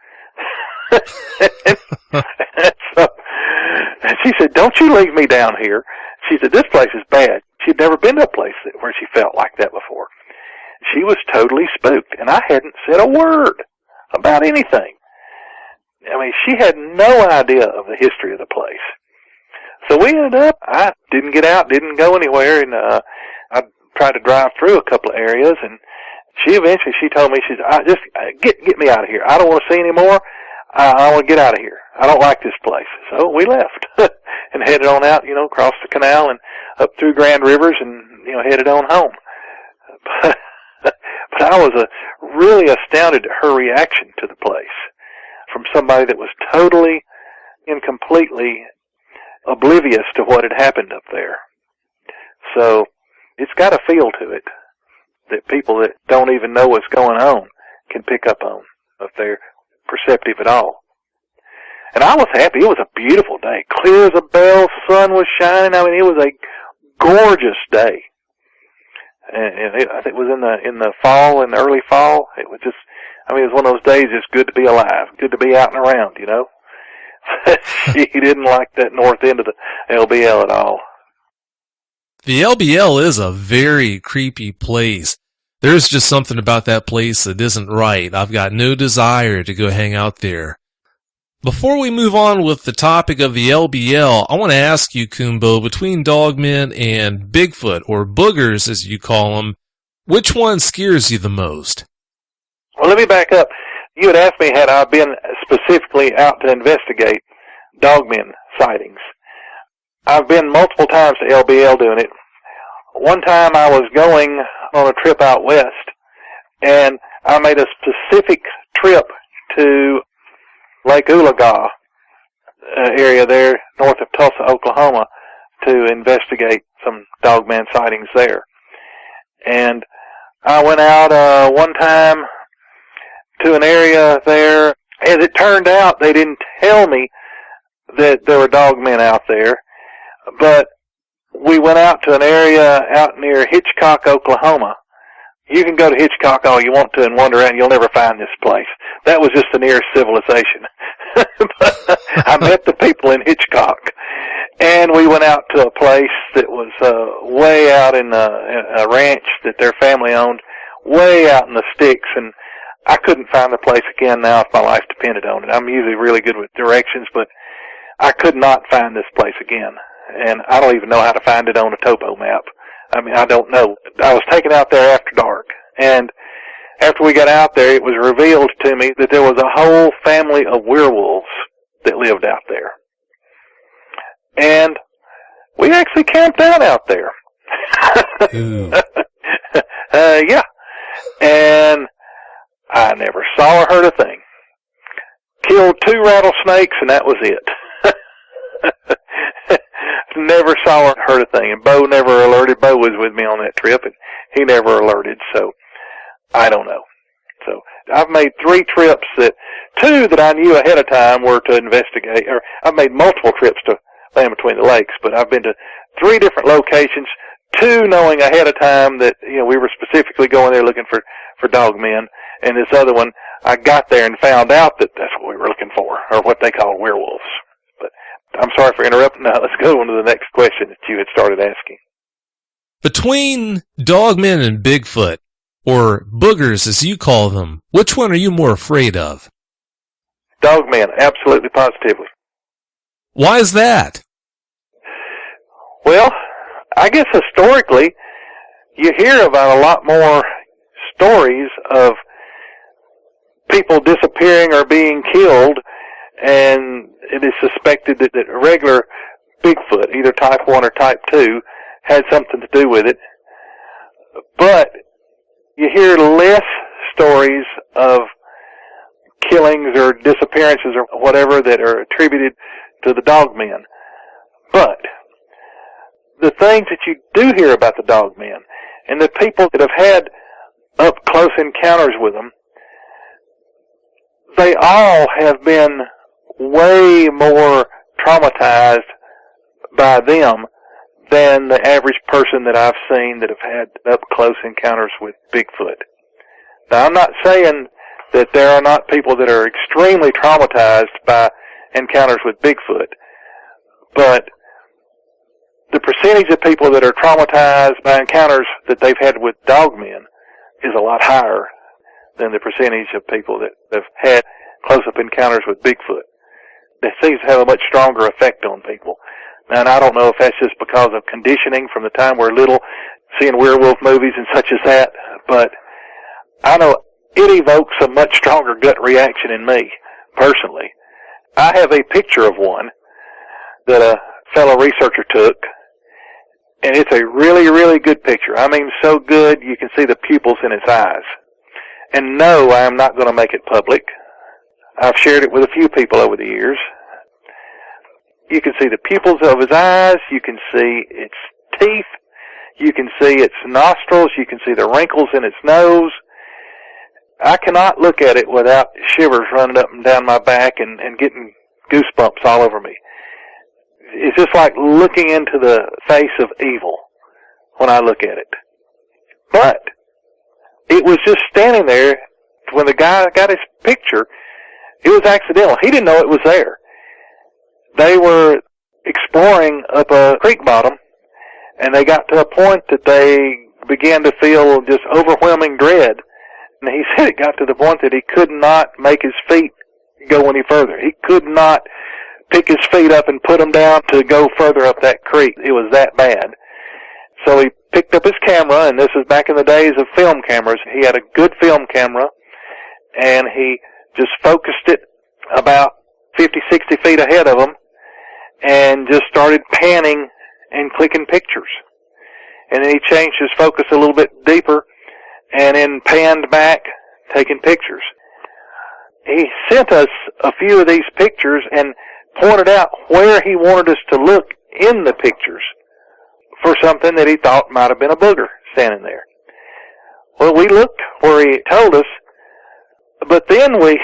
And she said, don't you leave me down here. She said, this place is bad. She'd never been to a place where she felt like that before. She was totally spooked, and I hadn't said a word about anything. I mean, she had no idea of the history of the place. So we ended up, I didn't get out, didn't go anywhere, and I tried to drive through a couple of areas, and she told me, she said, just get me out of here. I don't want to see any more. I want to get out of here. I don't like this place. So we left and headed on out, across the canal and up through Grand Rivers and, headed on home. But I was really astounded at her reaction to the place from somebody that was totally and completely oblivious to what had happened up there. So it's got a feel to it that people that don't even know what's going on can pick up on if they're perceptive at all. And I was happy. It was a beautiful day. Clear as a bell, sun was shining. I mean, it was a gorgeous day. And I think it was in the fall, in the early fall. It was just, it was one of those days it's good to be alive, good to be out and around, She didn't like that north end of the LBL at all. The LBL is a very creepy place. There's just something about that place that isn't right. I've got no desire to go hang out there. Before we move on with the topic of the LBL, I want to ask you, Coonbo, between Dogmen and Bigfoot, or Boogers as you call them, which one scares you the most? Well, let me back up. You had asked me had I been specifically out to investigate Dogmen sightings. I've been multiple times to LBL doing it. One time I was going on a trip out west, and I made a specific trip to Lake Oologah area there north of Tulsa, Oklahoma, to investigate some Dogman sightings there. And I went out one time to an area there. As it turned out, they didn't tell me that there were Dogmen out there, but we went out to an area out near Hitchcock, Oklahoma. You can go to Hitchcock all you want to and wander around. You'll never find this place. That was just the nearest civilization. But I met the people in Hitchcock, and we went out to a place that was way out in a ranch that their family owned, way out in the sticks, and I couldn't find the place again now if my life depended on it. I'm usually really good with directions, but I could not find this place again, and I don't even know how to find it on a topo map. I don't know. I was taken out there after dark, and after we got out there, it was revealed to me that there was a whole family of werewolves that lived out there. And we actually camped out there. Yeah. And I never saw or heard a thing. Killed 2 rattlesnakes, and that was it. Never saw or heard a thing. And Bo never alerted. Bo was with me on that trip, and he never alerted, so I don't know. So I've made 3 trips 2 that I knew ahead of time were to investigate, or I've made multiple trips to Land Between the Lakes, but I've been to 3 different locations, 2 knowing ahead of time that, we were specifically going there looking for Dogmen, and this other one, I got there and found out that that's what we were looking for, or what they call werewolves. But I'm sorry for interrupting. Now let's go on to the next question that you had started asking. Between Dogmen and Bigfoot, or Boogers as you call them, which one are you more afraid of? Dogmen, absolutely positively. Why is that? Well, I guess historically, you hear about a lot more stories of people disappearing or being killed, and it is suspected that regular Bigfoot, either type 1 or type 2, had something to do with it. But you hear less stories of killings or disappearances or whatever that are attributed to the Dogmen. But the things that you do hear about the Dogmen and the people that have had up-close encounters with them, they all have been way more traumatized by them than the average person that I've seen that have had up-close encounters with Bigfoot. Now, I'm not saying that there are not people that are extremely traumatized by encounters with Bigfoot, but the percentage of people that are traumatized by encounters that they've had with Dogmen is a lot higher than the percentage of people that have had close-up encounters with Bigfoot. It seems to have a much stronger effect on people. And I don't know if that's just because of conditioning from the time we're little, seeing werewolf movies and such as that, but I know it evokes a much stronger gut reaction in me, personally. I have a picture of one that a fellow researcher took, and it's a really, really good picture. I mean, so good you can see the pupils in its eyes. And no, I am not going to make it public. I've shared it with a few people over the years. You can see the pupils of his eyes. You can see its teeth. You can see its nostrils. You can see the wrinkles in its nose. I cannot look at it without shivers running up and down my back and getting goosebumps all over me. It's just like looking into the face of evil when I look at it. But it was just standing there when the guy got his picture. It was accidental. He didn't know it was there. They were exploring up a creek bottom, and they got to a point that they began to feel just overwhelming dread. And he said it got to the point that he could not make his feet go any further. He could not pick his feet up and put them down to go further up that creek. It was that bad. So he picked up his camera, and this is back in the days of film cameras. He had a good film camera, and he just focused it about 50, 60 feet ahead of him and just started panning and clicking pictures. And then he changed his focus a little bit deeper and then panned back, taking pictures. He sent us a few of these pictures and pointed out where he wanted us to look in the pictures for something that he thought might have been a booger standing there. Well, we looked where he told us, but then we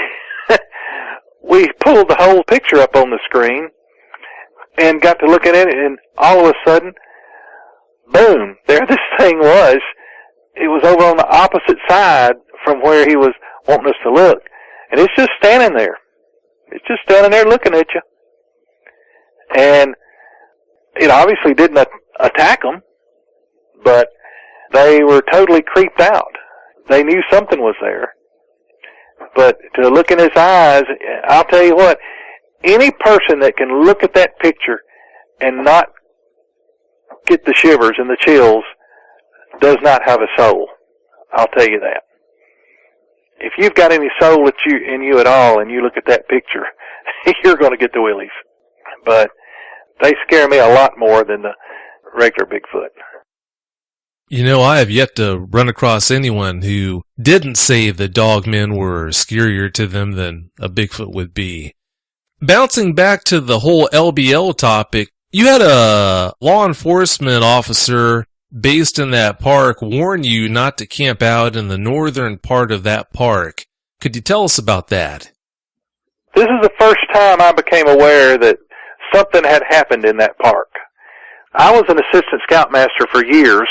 pulled the whole picture up on the screen and got to looking at it, and all of a sudden, boom, there this thing was. It was over on the opposite side from where he was wanting us to look. And it's just standing there. It's just standing there looking at you. And it obviously didn't attack them, but they were totally creeped out. They knew something was there. But to look in his eyes, I'll tell you what, any person that can look at that picture and not get the shivers and the chills does not have a soul. I'll tell you that. If you've got any soul in you at all and you look at that picture, you're going to get the willies. But they scare me a lot more than the regular Bigfoot. You know, I have yet to run across anyone who didn't say the Dogmen were scarier to them than a Bigfoot would be. Bouncing back to the whole LBL topic, you had a law enforcement officer based in that park warn you not to camp out in the northern part of that park. Could you tell us about that? This is the first time I became aware that something had happened in that park. I was an assistant scoutmaster for years,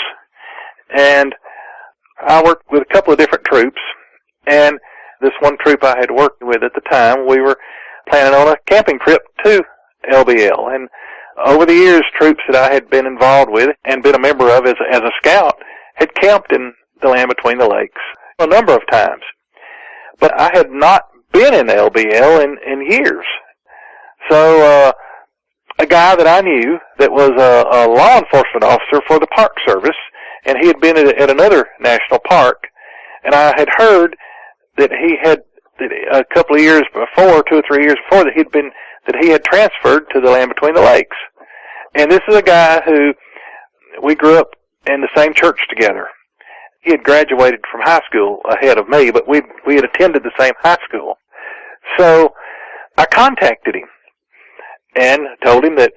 and I worked with a couple of different troops, and this one troop I had worked with at the time, we were planning on a camping trip to LBL, and over the years, troops that I had been involved with and been a member of as a scout had camped in the land between the lakes a number of times. But I had not been in LBL in years. So a guy that I knew that was a law enforcement officer for the Park Service, and he had been at another national park, and I had heard that he had, a couple of years before, 2 or 3 years before, that he had transferred to the land between the lakes. And this is a guy who we grew up in the same church together. He had graduated from high school ahead of me, but we had attended the same high school. So I contacted him and told him that,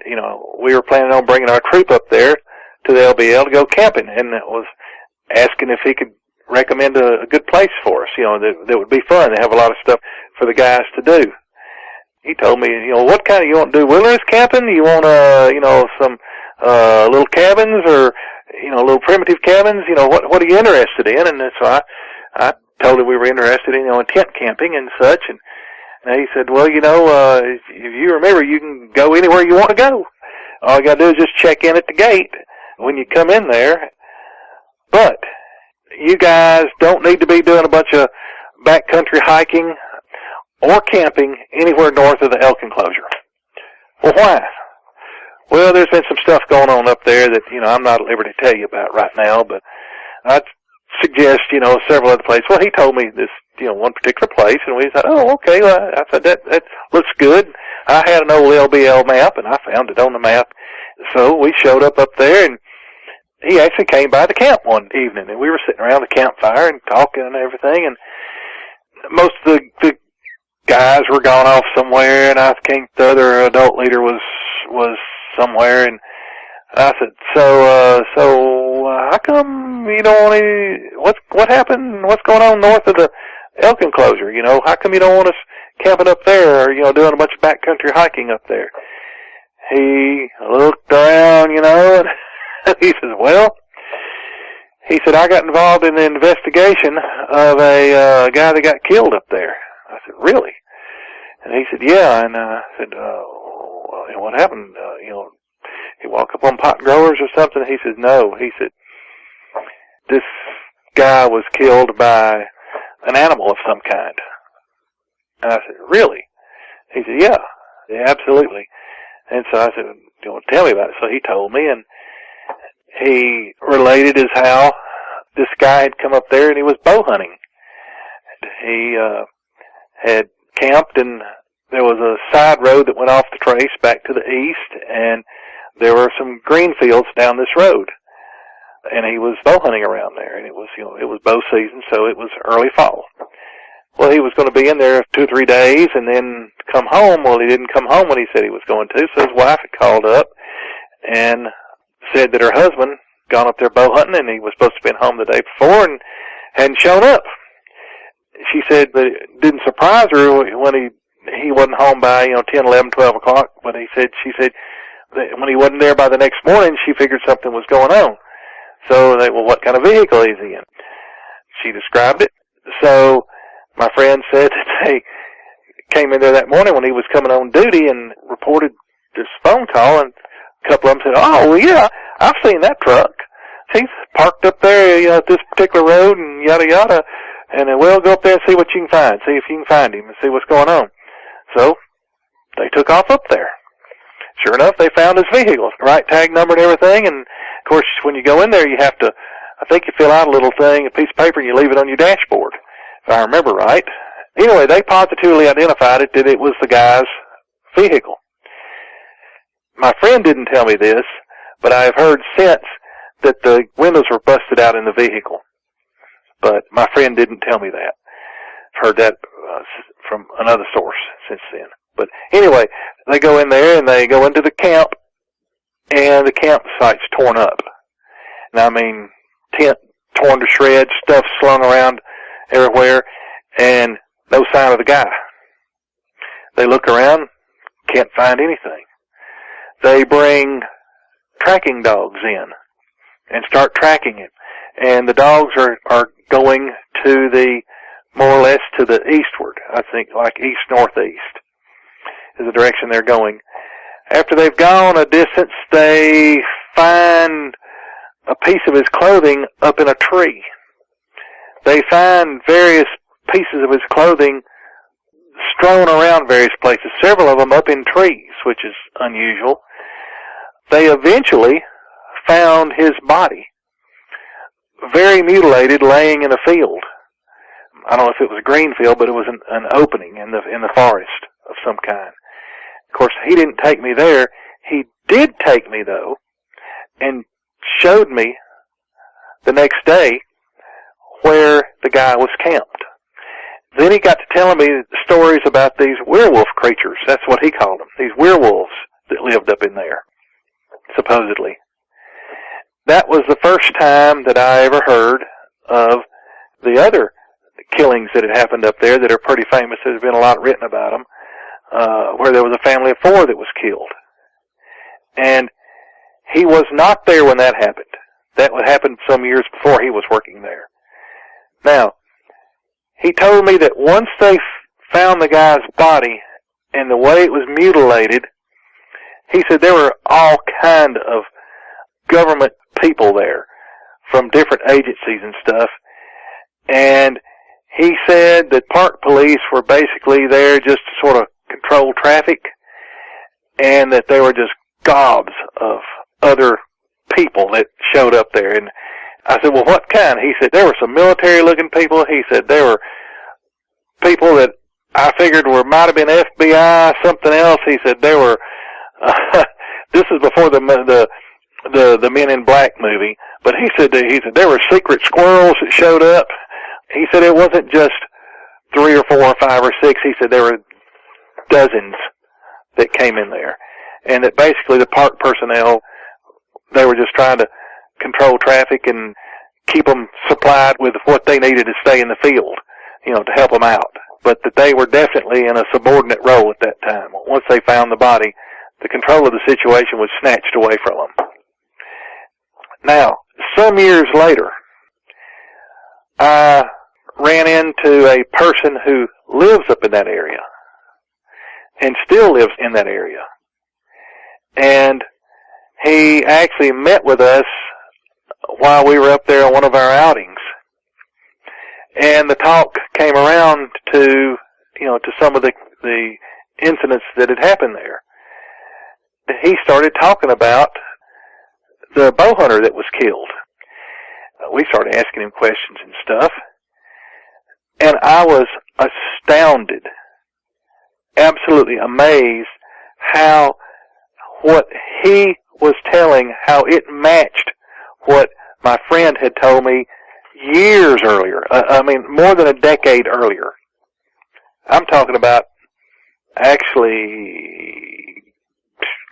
we were planning on bringing our troop up there to the LBL to go camping, and it was asking if he could recommend a good place for us, that would be fun. They have a lot of stuff for the guys to do. He told me, what kind of, you want to do wilderness camping? You want, some, little cabins or, little primitive cabins? What are you interested in? And so I told him we were interested in, in tent camping and such. And he said, well, if you remember, you can go anywhere you want to go. All you got to do is just check in at the gate when you come in there. But you guys don't need to be doing a bunch of backcountry hiking or camping anywhere north of the elk enclosure. Well, why? Well, there's been some stuff going on up there that, I'm not at liberty to tell you about right now, but I'd suggest, several other places. Well, he told me this, one particular place, and we thought, oh, okay, well, I said, that looks good. I had an old LBL map, and I found it on the map. So we showed up there, and he actually came by the camp one evening, and we were sitting around the campfire and talking and everything, and most of the guys were gone off somewhere, and I think the other adult leader was somewhere, and I said, so how come you don't want to, what happened, what's going on north of the elk enclosure, how come you don't want us camping up there, or, doing a bunch of backcountry hiking up there? He looked around, and he says, well, he said, I got involved in the investigation of a guy that got killed up there. I said, really? And he said, yeah. And I said, well, what happened? He walked up on pot growers or something? He said, no. He said, this guy was killed by an animal of some kind. And I said, really? He said, yeah, absolutely. And so I said, tell me about it. So he told me, and he related as how this guy had come up there and he was bow hunting. He had camped, and there was a side road that went off the trace back to the east, and there were some green fields down this road. And he was bow hunting around there, and it was, it was bow season, so it was early fall. Well, he was going to be in there 2 or 3 days and then come home. Well, he didn't come home when he said he was going to, so his wife had called up and said that her husband gone up there bow hunting, and he was supposed to be home the day before and hadn't shown up. She said that it didn't surprise her when he wasn't home by, 10, 11, 12 o'clock, but she said that when he wasn't there by the next morning, she figured something was going on. So well, what kind of vehicle is he in? She described it. So my friend said that they came in there that morning when he was coming on duty and reported this phone call, and a couple of them said, oh, well, yeah, I've seen that truck. He's parked up there, at this particular road and yada yada, and we'll go up there and see what you can find, see if you can find him and see what's going on. So they took off up there. Sure enough, they found his vehicle, right tag number and everything, and of course, when you go in there, you have to, I think you fill out a little thing, a piece of paper, and you leave it on your dashboard, if I remember right. Anyway, they positively identified it, that it was the guy's vehicle. My friend didn't tell me this, but I have heard since that the windows were busted out in the vehicle. But my friend didn't tell me that. I've heard that from another source since then. But anyway, they go in there and they go into the camp, and the campsite's torn up. Now, I mean, tent torn to shreds, stuff slung around everywhere, and no sign of the guy. They look around, can't find anything. They bring tracking dogs in and start tracking him. And the dogs are going to the, more or less to the eastward, I think, like east-northeast is the direction they're going. After they've gone a distance, they find a piece of his clothing up in a tree. They find various pieces of his clothing strewn around various places, several of them up in trees, which is unusual. They eventually found his body, very mutilated, laying in a field. I don't know if it was a green field, but it was an opening in the forest of some kind. Of course, he didn't take me there. He did take me, though, and showed me the next day where the guy was camped. Then he got to telling me stories about these werewolf creatures. That's what he called them. These werewolves that lived up in there, supposedly. That was the first time that I ever heard of the other killings that had happened up there that are pretty famous. There's been a lot written about them, where there was a family of 4 that was killed. And he was not there when that happened. That would happen some years before he was working there. Now, he told me that once they found the guy's body and the way it was mutilated, he said there were all kind of government people there from different agencies and stuff. And he said that park police were basically there just to sort of control traffic, and that there were just gobs of other people that showed up there. And I said, well, what kind? He said there were some military-looking people. He said there were people that I figured might have been FBI, something else. He said there were. This is before the Men in Black movie, but he said there were secret squirrels that showed up. He said it wasn't just 3 or 4 or 5 or 6. He said there were dozens that came in there, and that basically the park personnel, they were just trying to control traffic and keep them supplied with what they needed to stay in the field, to help them out. But that they were definitely in a subordinate role at that time. Once they found the body, the control of the situation was snatched away from them. Now, some years later, I ran into a person who lives up in that area and still lives in that area. And he actually met with us while we were up there on one of our outings. And the talk came around to some of the incidents that had happened there. He started talking about the bow hunter that was killed. We started asking him questions and stuff. And I was astounded, absolutely amazed how what he was telling, how it matched what my friend had told me years earlier. More than a decade earlier. I'm talking about actually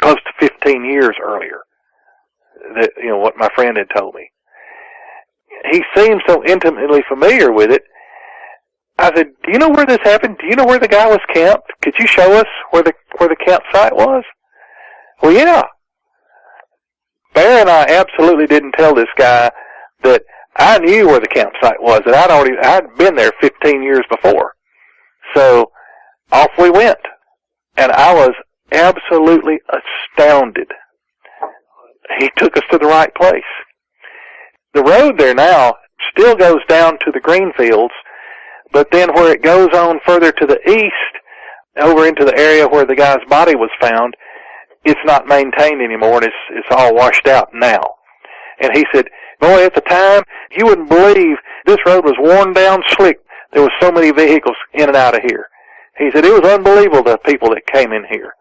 close to 15 years earlier. That, what my friend had told me. He seemed so intimately familiar with it. I said, do you know where this happened? Do you know where the guy was camped? Could you show us where the campsite was? Well, yeah. Bear and I absolutely didn't tell this guy that I knew where the campsite was, that I'd been there 15 years before. So off we went. And I was absolutely astounded. He took us to the right place. The road there now still goes down to the green fields, but then where it goes on further to the east, over into the area where the guy's body was found, it's not maintained anymore, and it's all washed out now. And he said, boy, at the time, you wouldn't believe this road was worn down slick. There was so many vehicles in and out of here. He said, it was unbelievable, the people that came in here.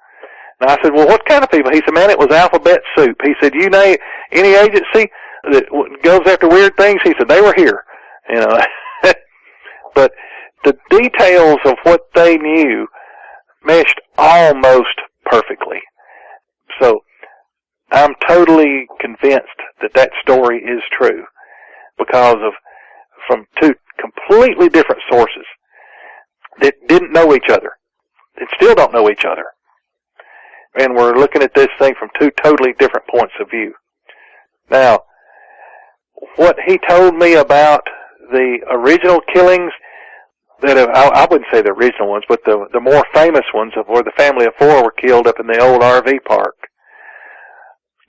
And I said, well, what kind of people? He said, man, it was alphabet soup. He said, you know, any agency that goes after weird things, he said, they were here. But the details of what they knew meshed almost perfectly. So I'm totally convinced that story is true because of from 2 completely different sources that didn't know each other and still don't know each other. And we're looking at this thing from 2 totally different points of view. Now, what he told me about the original killings, that I wouldn't say the original ones, but the more famous ones of where the family of 4 were killed up in the old RV park.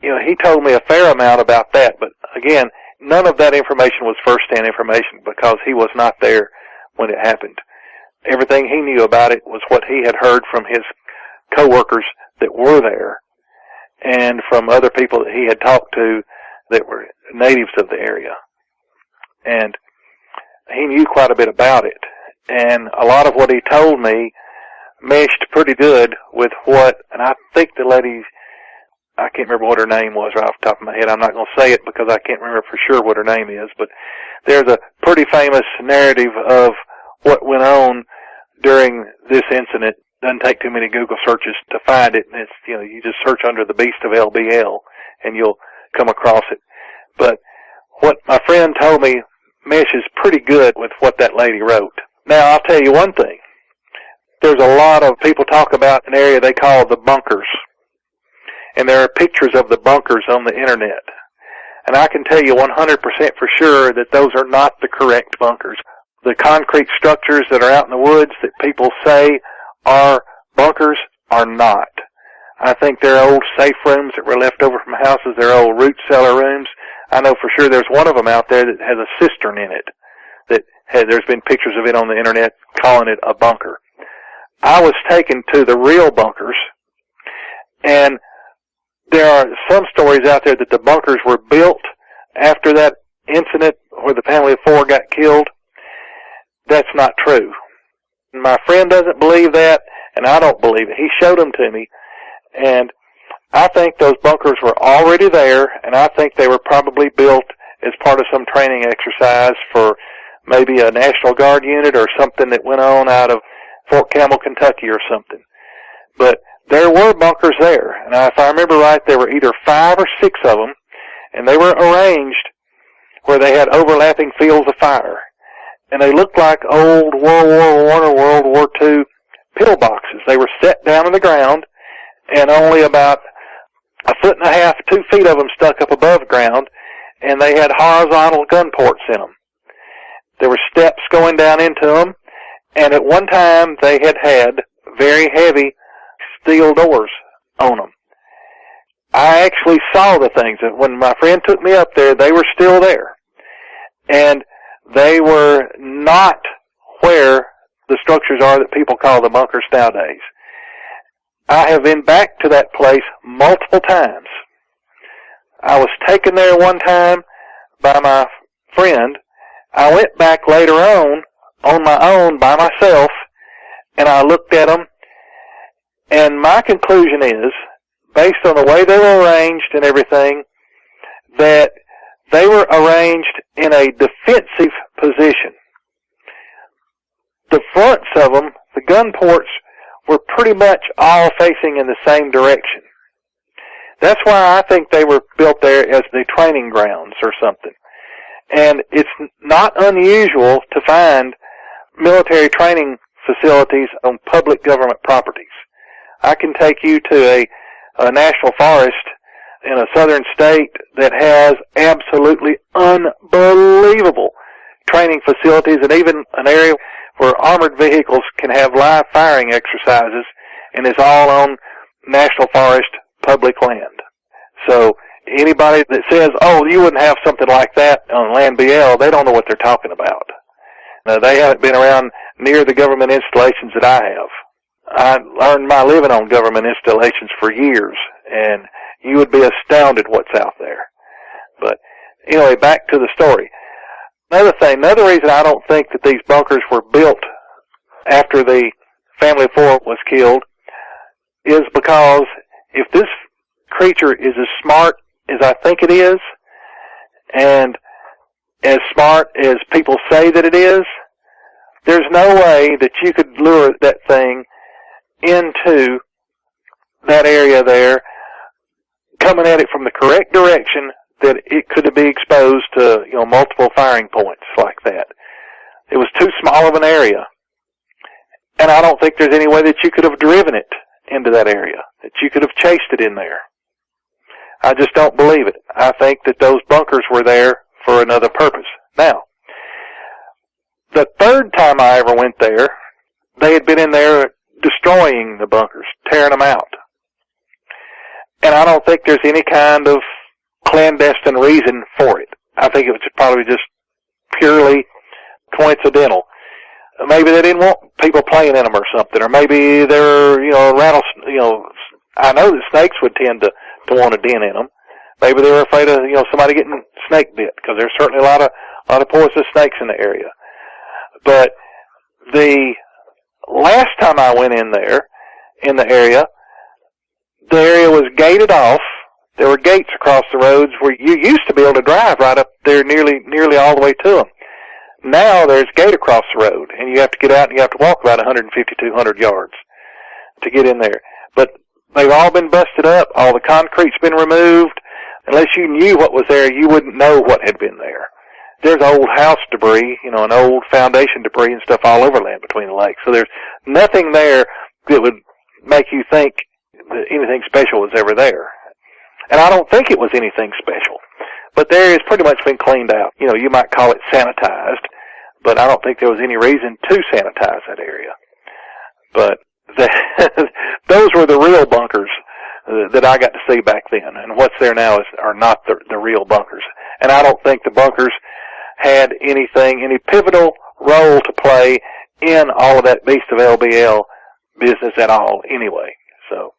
He told me a fair amount about that, but again, none of that information was first-hand information because he was not there when it happened. Everything he knew about it was what he had heard from his coworkers that were there and from other people that he had talked to that were natives of the area. And he knew quite a bit about it. And a lot of what he told me meshed pretty good with what, and I think the lady, I can't remember what her name was right off the top of my head. I'm not going to say it because I can't remember for sure what her name is, but there's a pretty famous narrative of what went on during this incident. Doesn't take too many Google searches to find it, and it's, you just search under the Beast of LBL and you'll come across it. But what my friend told me meshes pretty good with what that lady wrote. Now, I'll tell you one thing. There's a lot of people talk about an area they call the bunkers. And there are pictures of the bunkers on the internet. And I can tell you 100% for sure that those are not the correct bunkers. The concrete structures that are out in the woods that people say are bunkers are not. I think they're old safe rooms that were left over from houses. They're old root cellar rooms. I know for sure there's one of them out there that has a cistern in it. There's been pictures of it on the internet calling it a bunker. I was taken to the real bunkers, and there are some stories out there that the bunkers were built after that incident where the family of 4 got killed. That's not true. My friend doesn't believe that, and I don't believe it. He showed them to me, and I think those bunkers were already there, and I think they were probably built as part of some training exercise for maybe a National Guard unit or something that went on out of Fort Campbell, Kentucky or something. But there were bunkers there, and if I remember right, there were either 5 or 6 of them, and they were arranged where they had overlapping fields of fire. And they looked like old World War I or World War II pillboxes. They were set down in the ground, and only about 1.5 feet, 2 feet of them stuck up above ground, and they had horizontal gun ports in them. There were steps going down into them, and at one time they had very heavy steel doors on them. I actually saw the things. When my friend took me up there, they were still there. And they were not where the structures are that people call the bunkers nowadays. I have been back to that place multiple times. I was taken there one time by my friend. I went back later on my own, by myself, and I looked at them, and my conclusion is, based on the way they were arranged and everything, that they were arranged in a defensive position. The fronts of them, the gun ports, were pretty much all facing in the same direction. That's why I think they were built there as the training grounds or something. And it's not unusual to find military training facilities on public government properties. I can take you to a national forest in a southern state that has absolutely unbelievable training facilities, and even an area where armored vehicles can have live firing exercises, and it's all on national forest public land. So anybody that says, oh, you wouldn't have something like that on Land BL, they don't know what they're talking about. Now, they haven't been around near the government installations that I have. I earned my living on government installations for years, and you would be astounded what's out there. But anyway, back to the story. Another reason I don't think that these bunkers were built after the family of 4 was killed is because if this creature is as smart as I think it is, and as smart as people say that it is, there's no way that you could lure that thing into that area there, coming at it from the correct direction, that it could be exposed to, multiple firing points like that. It was too small of an area. And I don't think there's any way that you could have driven it into that area, that you could have chased it in there. I just don't believe it. I think that those bunkers were there for another purpose. Now, the third time I ever went there, they had been in there destroying the bunkers, tearing them out. And I don't think there's any kind of clandestine reason for it. I think it was probably just purely coincidental. Maybe they didn't want people playing in them or something, or maybe they're, I know that snakes would tend to want a den in them. Maybe they were afraid of, somebody getting snake bit, because there's certainly a lot of poisonous snakes in the area. But the last time I went in there, in the area was gated off there were gates across the roads where you used to be able to drive right up there nearly all the way to them. Now there's a gate across the road, and you have to get out and you have to walk about 150, 200 yards to get in there. But they've all been busted up. All the concrete's been removed. Unless you knew what was there, you wouldn't know what had been there. There's old house debris, and old foundation debris and stuff all over land between the lakes. So there's nothing there that would make you think that anything special was ever there. And I don't think it was anything special. But the area's pretty much been cleaned out. You might call it sanitized, but I don't think there was any reason to sanitize that area. But those were the real bunkers that I got to see back then. And what's there now are not the real bunkers. And I don't think the bunkers had any pivotal role to play in all of that Beast of LBL business at all anyway. So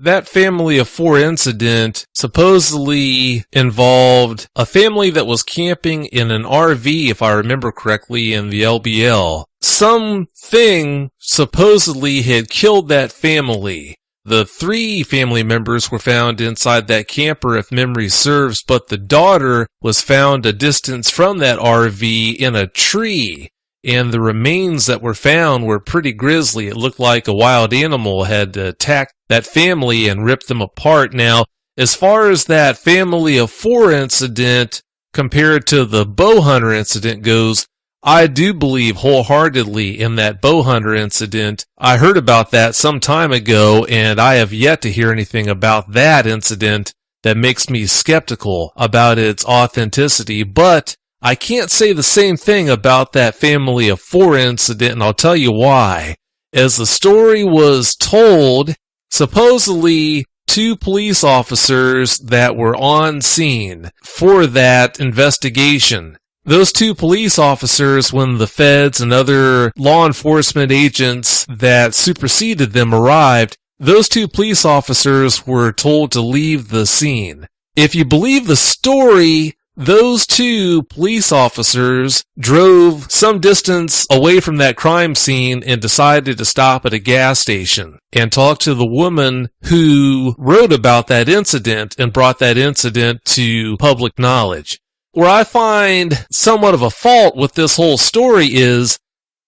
that family of four incident supposedly involved a family that was camping in an RV, if I remember correctly, in the LBL. Something supposedly had killed that family. The 3 family members were found inside that camper, if memory serves, but the daughter was found a distance from that RV in a tree. And the remains that were found were pretty grisly. It looked like a wild animal had attacked that family and ripped them apart. Now, as far as that family of 4 incident compared to the bow hunter incident goes, I do believe wholeheartedly in that bow hunter incident. I heard about that some time ago, and I have yet to hear anything about that incident that makes me skeptical about its authenticity. But I can't say the same thing about that family of 4 incident, and I'll tell you why. As the story was told, supposedly 2 police officers that were on scene for that investigation. Those 2 police officers, when the feds and other law enforcement agents that superseded them arrived, those 2 police officers were told to leave the scene. If you believe the story, those 2 police officers drove some distance away from that crime scene and decided to stop at a gas station and talk to the woman who wrote about that incident and brought that incident to public knowledge. Where I find somewhat of a fault with this whole story is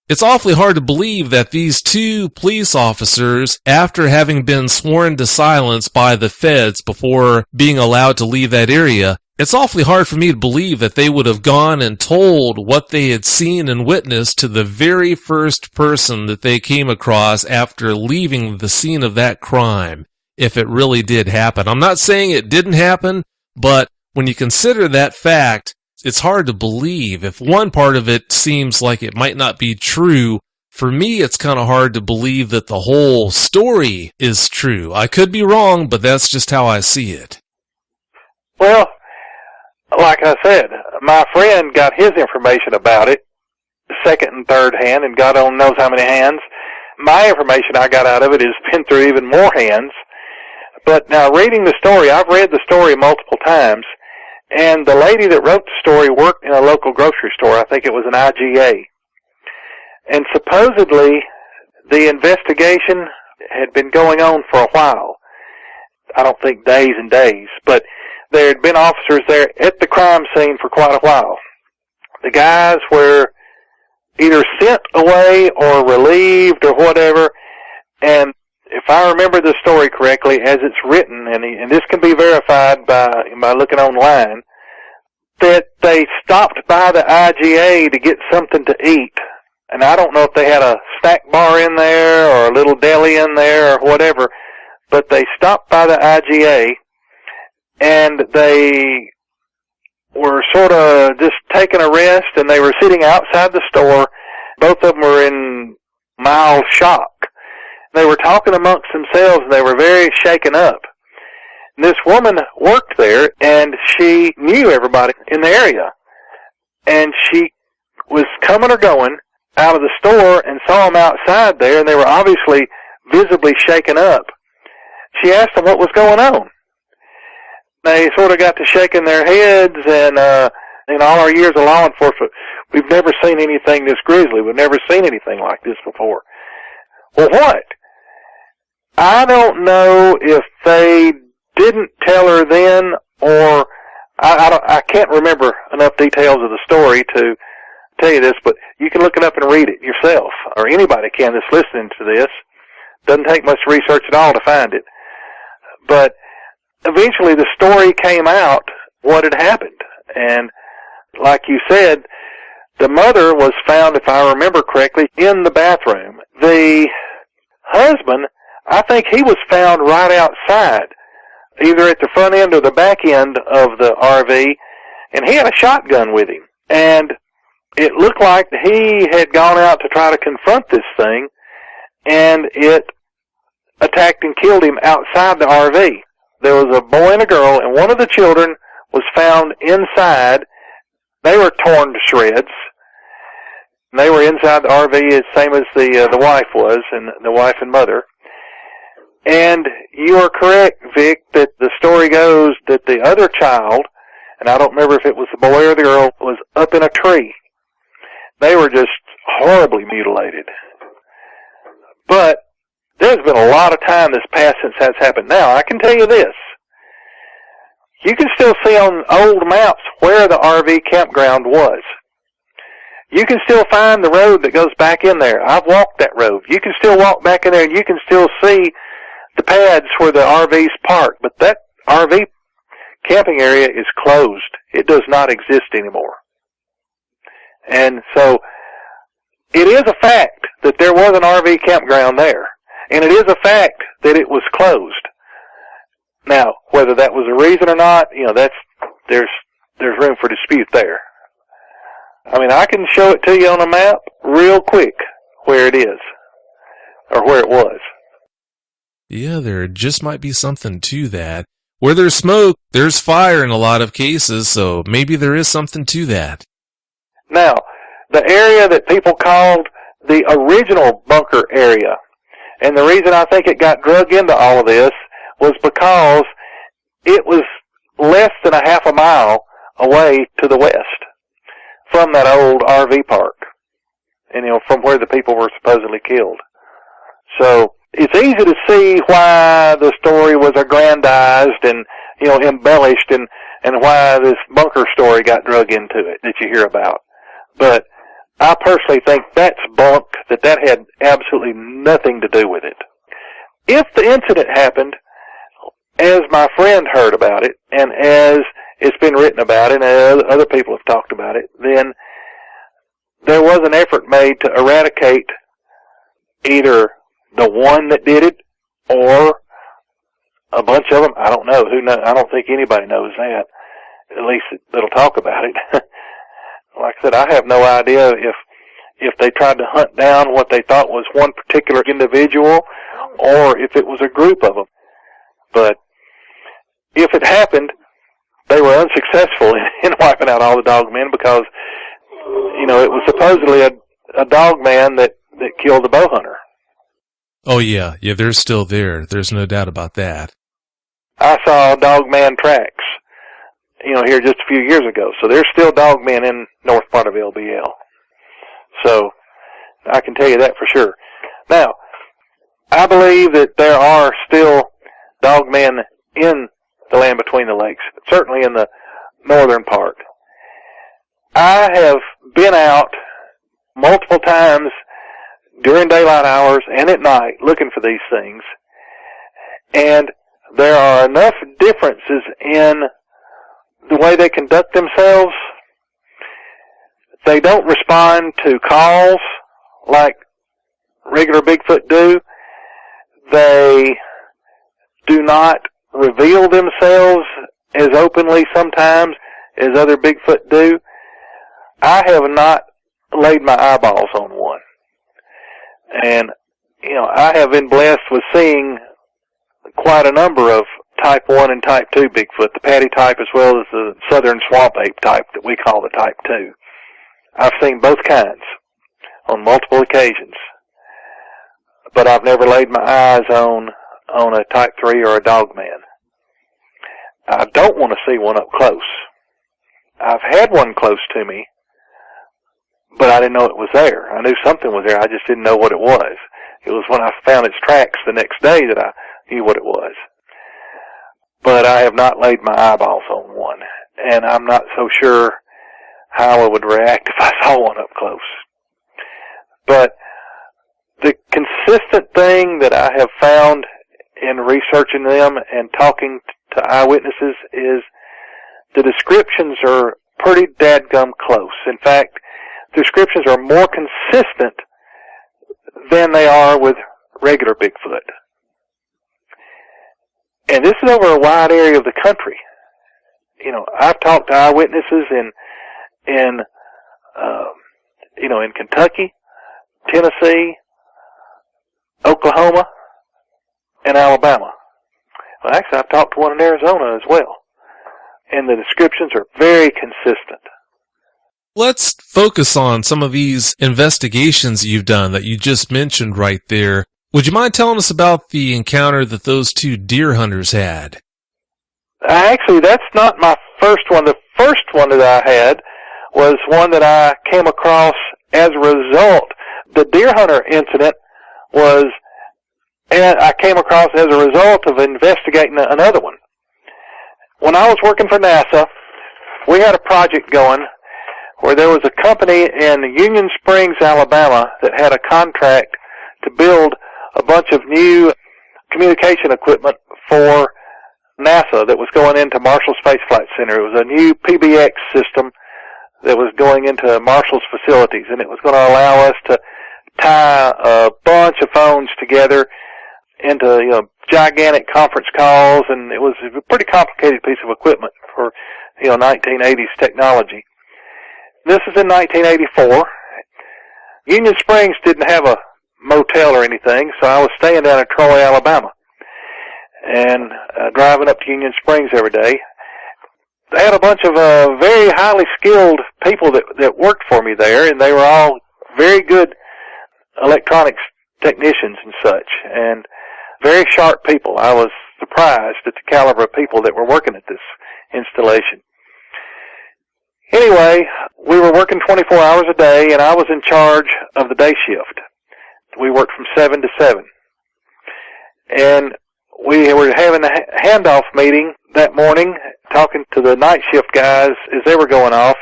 it's awfully hard to believe that these 2 police officers, after having been sworn to silence by the feds before being allowed to leave that area, it's awfully hard for me to believe that they would have gone and told what they had seen and witnessed to the very first person that they came across after leaving the scene of that crime, if it really did happen. I'm not saying it didn't happen, but when you consider that fact, it's hard to believe. If one part of it seems like it might not be true, for me it's kind of hard to believe that the whole story is true. I could be wrong, but that's just how I see it. Well, like I said, my friend got his information about it second and third hand, and God only knows how many hands. My information I got out of it has been through even more hands. But now reading the story, I've read the story multiple times. And the lady that wrote the story worked in a local grocery store. I think it was an IGA. And supposedly, the investigation had been going on for a while. I don't think days and days. But there had been officers there at the crime scene for quite a while. The guys were either sent away or relieved or whatever. And if I remember the story correctly, as it's written, and this can be verified by looking online, that they stopped by the IGA to get something to eat. And I don't know if they had a snack bar in there or a little deli in there or whatever, but they stopped by the IGA, and they were sort of just taking a rest, and they were sitting outside the store. Both of them were in mild shock. They were talking amongst themselves, and they were very shaken up. And this woman worked there, and she knew everybody in the area. And she was coming or going out of the store and saw them outside there, and they were obviously visibly shaken up. She asked them what was going on. They sort of got to shaking their heads, and in all our years of law enforcement, we've never seen anything this grisly. We've never seen anything like this before. Well, what? I don't know if they didn't tell her then, or I can't remember enough details of the story to tell you this, but you can look it up and read it yourself, or anybody can that's listening to this. Doesn't take much research at all to find it. But eventually the story came out, what had happened. And like you said, the mother was found, if I remember correctly, in the bathroom. The husband, I think he was found right outside, either at the front end or the back end of the RV, and he had a shotgun with him. And it looked like he had gone out to try to confront this thing, and it attacked and killed him outside the RV. There was a boy and a girl, and one of the children was found inside. They were torn to shreds. They were inside the RV, same as the wife was, and the wife and mother. And you are correct, Vic, that the story goes that the other child, and I don't remember if it was the boy or the girl, was up in a tree. They were just horribly mutilated. But there's been a lot of time that's passed since that's happened. Now, I can tell you this. You can still see on old maps where the RV campground was. You can still find the road that goes back in there. I've walked that road. You can still walk back in there, and you can still see the pads where the RVs park. But that RV camping area is closed. It does not exist anymore. And so it is a fact that there was an RV campground there. And it is a fact that it was closed. Now, whether that was a reason or not, there's room for dispute there. I mean, I can show it to you on a map real quick where it is, or where it was. Yeah, there just might be something to that. Where there's smoke, there's fire in a lot of cases, so maybe there is something to that. Now, the area that people called the original bunker area, and the reason I think it got drug into all of this was because it was less than a half a mile away to the west from that old RV park, and from where the people were supposedly killed. So it's easy to see why the story was aggrandized and embellished, and why this bunker story got drug into it that you hear about. But I personally think that's bunk, that had absolutely nothing to do with it. If the incident happened as my friend heard about it, and as it's been written about it, and other people have talked about it, then there was an effort made to eradicate either the one that did it or a bunch of them. I don't know. Who knows? I don't think anybody knows that, at least that'll talk about it. Like I said, I have no idea if they tried to hunt down what they thought was one particular individual or if it was a group of them. But if it happened, they were unsuccessful in wiping out all the dogmen because, it was supposedly a dogman that killed the bow hunter. Oh, yeah. Yeah, they're still there. There's no doubt about that. I saw dogman tracks, here just a few years ago. So there's still dogmen in north part of LBL. So I can tell you that for sure. Now, I believe that there are still dogmen in the land between the lakes, certainly in the northern part. I have been out multiple times during daylight hours and at night looking for these things, and there are enough differences in the way they conduct themselves. They don't respond to calls like regular Bigfoot do. They do not reveal themselves as openly sometimes as other Bigfoot do. I have not laid my eyeballs on one. And, I have been blessed with seeing quite a number of type 1 and type 2 Bigfoot, the patty type as well as the southern swamp ape type that we call the type 2. I've seen both kinds on multiple occasions. But I've never laid my eyes on a type 3 or a dogman. I don't want to see one up close. I've had one close to me, but I didn't know it was there. I knew something was there. I just didn't know what it was. It was when I found its tracks the next day that I knew what it was. but I have not laid my eyeballs on one, and I'm not so sure how I would react if I saw one up close. But the consistent thing that I have found in researching them and talking to eyewitnesses is the descriptions are pretty dadgum close. In fact, descriptions are more consistent than they are with regular Bigfoot. And this is over a wide area of the country. You know, I've talked to eyewitnesses in Kentucky, Tennessee, Oklahoma, and Alabama. Well, actually, I've talked to one in Arizona as well. And the descriptions are very consistent. Let's focus on some of these investigations you've done that you just mentioned right there. Would you mind telling us about the encounter that those two deer hunters had? Actually, that's not my first one. The first one that I had was one that I came across as a result. The deer hunter incident I came across as a result of investigating another one. When I was working for NASA, we had a project going where there was a company in Union Springs, Alabama that had a contract to build a bunch of new communication equipment for NASA that was going into Marshall Space Flight Center. It was a new PBX system that was going into Marshall's facilities, and it was going to allow us to tie a bunch of phones together into, gigantic conference calls, and it was a pretty complicated piece of equipment for, 1980s technology. This is in 1984. Union Springs didn't have a motel or anything, so I was staying down in Torrey, Alabama, and driving up to Union Springs every day. They had a bunch of very highly skilled people that worked for me there, and they were all very good electronics technicians and such, and very sharp people. I was surprised at the caliber of people that were working at this installation. Anyway, we were working 24 hours a day, and I was in charge of the day shift. We worked from 7 to 7. And we were having a handoff meeting that morning, talking to the night shift guys as they were going off.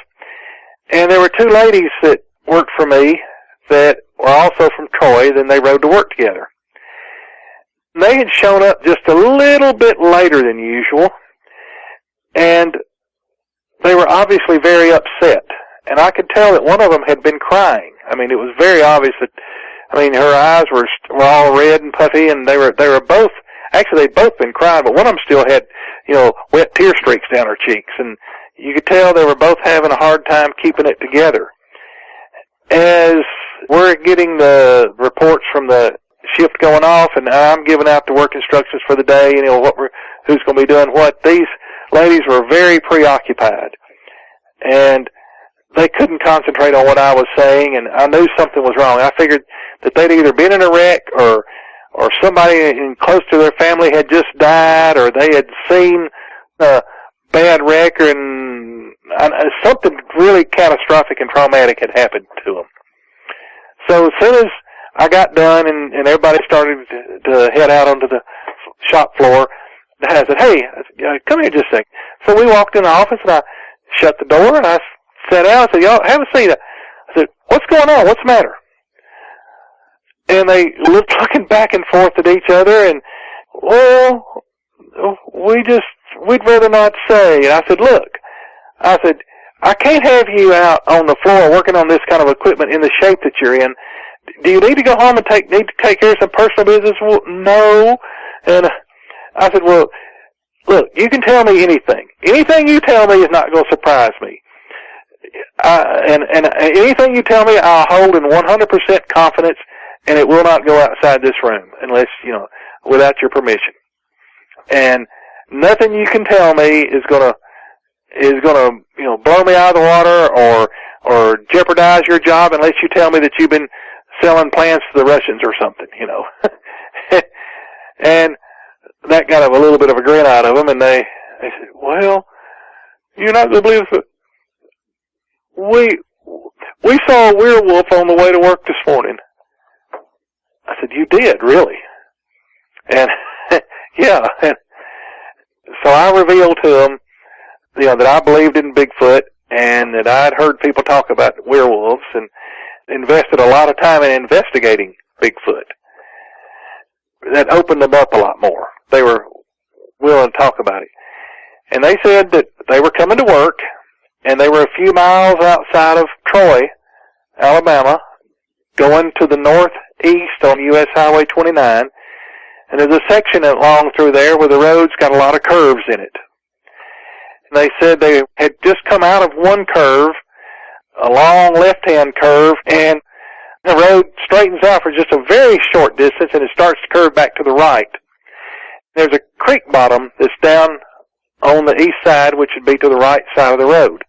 And there were two ladies that worked for me that were also from Troy, then they rode to work together. They had shown up just a little bit later than usual, and they were obviously very upset. And I could tell that one of them had been crying. I mean, it was very obvious that, her eyes were all red and puffy, and they were both, actually they'd both been crying, but one of them still had, wet tear streaks down her cheeks, and you could tell they were both having a hard time keeping it together. As we're getting the reports from the shift going off, and I'm giving out the work instructions for the day, who's going to be doing what, these ladies were very preoccupied, and they couldn't concentrate on what I was saying, and I knew something was wrong. I figured that they'd either been in a wreck, or somebody close to their family had just died, or they had seen a bad wreck, and something really catastrophic and traumatic had happened to them. So as soon as I got done and everybody started to head out onto the shop floor, I said, hey, come here just a second. So we walked in the office, and I shut the door, and I sat down. I said, y'all have a seat. I said, what's going on? What's the matter? And they looked looking back and forth at each other, and, well, we'd rather not say. And I said, look, I can't have you out on the floor working on this kind of equipment in the shape that you're in. Do you need to go home and need to take care of some personal business? Well, no. And I said, well, look, you can tell me anything. Anything you tell me is not going to surprise me. And anything you tell me, I'll hold in 100% confidence, and it will not go outside this room unless, without your permission. And nothing you can tell me is gonna blow me out of the water or jeopardize your job unless you tell me that you've been selling plans to the Russians or something, And that got a little bit of a grin out of them, and they said, well, you're not going to believe this, but we saw a werewolf on the way to work this morning. I said, you did, really? And, yeah. And so So I revealed to them, that I believed in Bigfoot and that I'd heard people talk about werewolves and invested a lot of time in investigating Bigfoot. That opened them up a lot more. They were willing to talk about it. And they said that they were coming to work, and they were a few miles outside of Troy, Alabama, going to the northeast on U.S. Highway 29, and there's a section along through there where the road's got a lot of curves in it. And they said they had just come out of one curve, a long left-hand curve, and the road straightens out for just a very short distance, and it starts to curve back to the right. There's a creek bottom that's down on the east side, which would be to the right side of the road.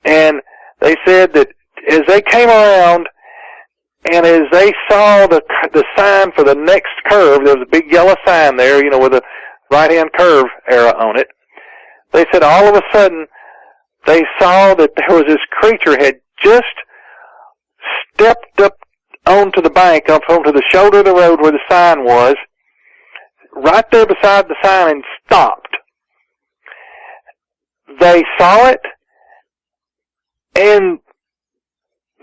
And they said that as they came around and as they saw the sign for the next curve, there was a big yellow sign there, with a right-hand curve arrow on it. They said all of a sudden they saw that there was this creature had just stepped up onto the bank, up onto the shoulder of the road where the sign was, right there beside the sign, and stopped. They saw it, and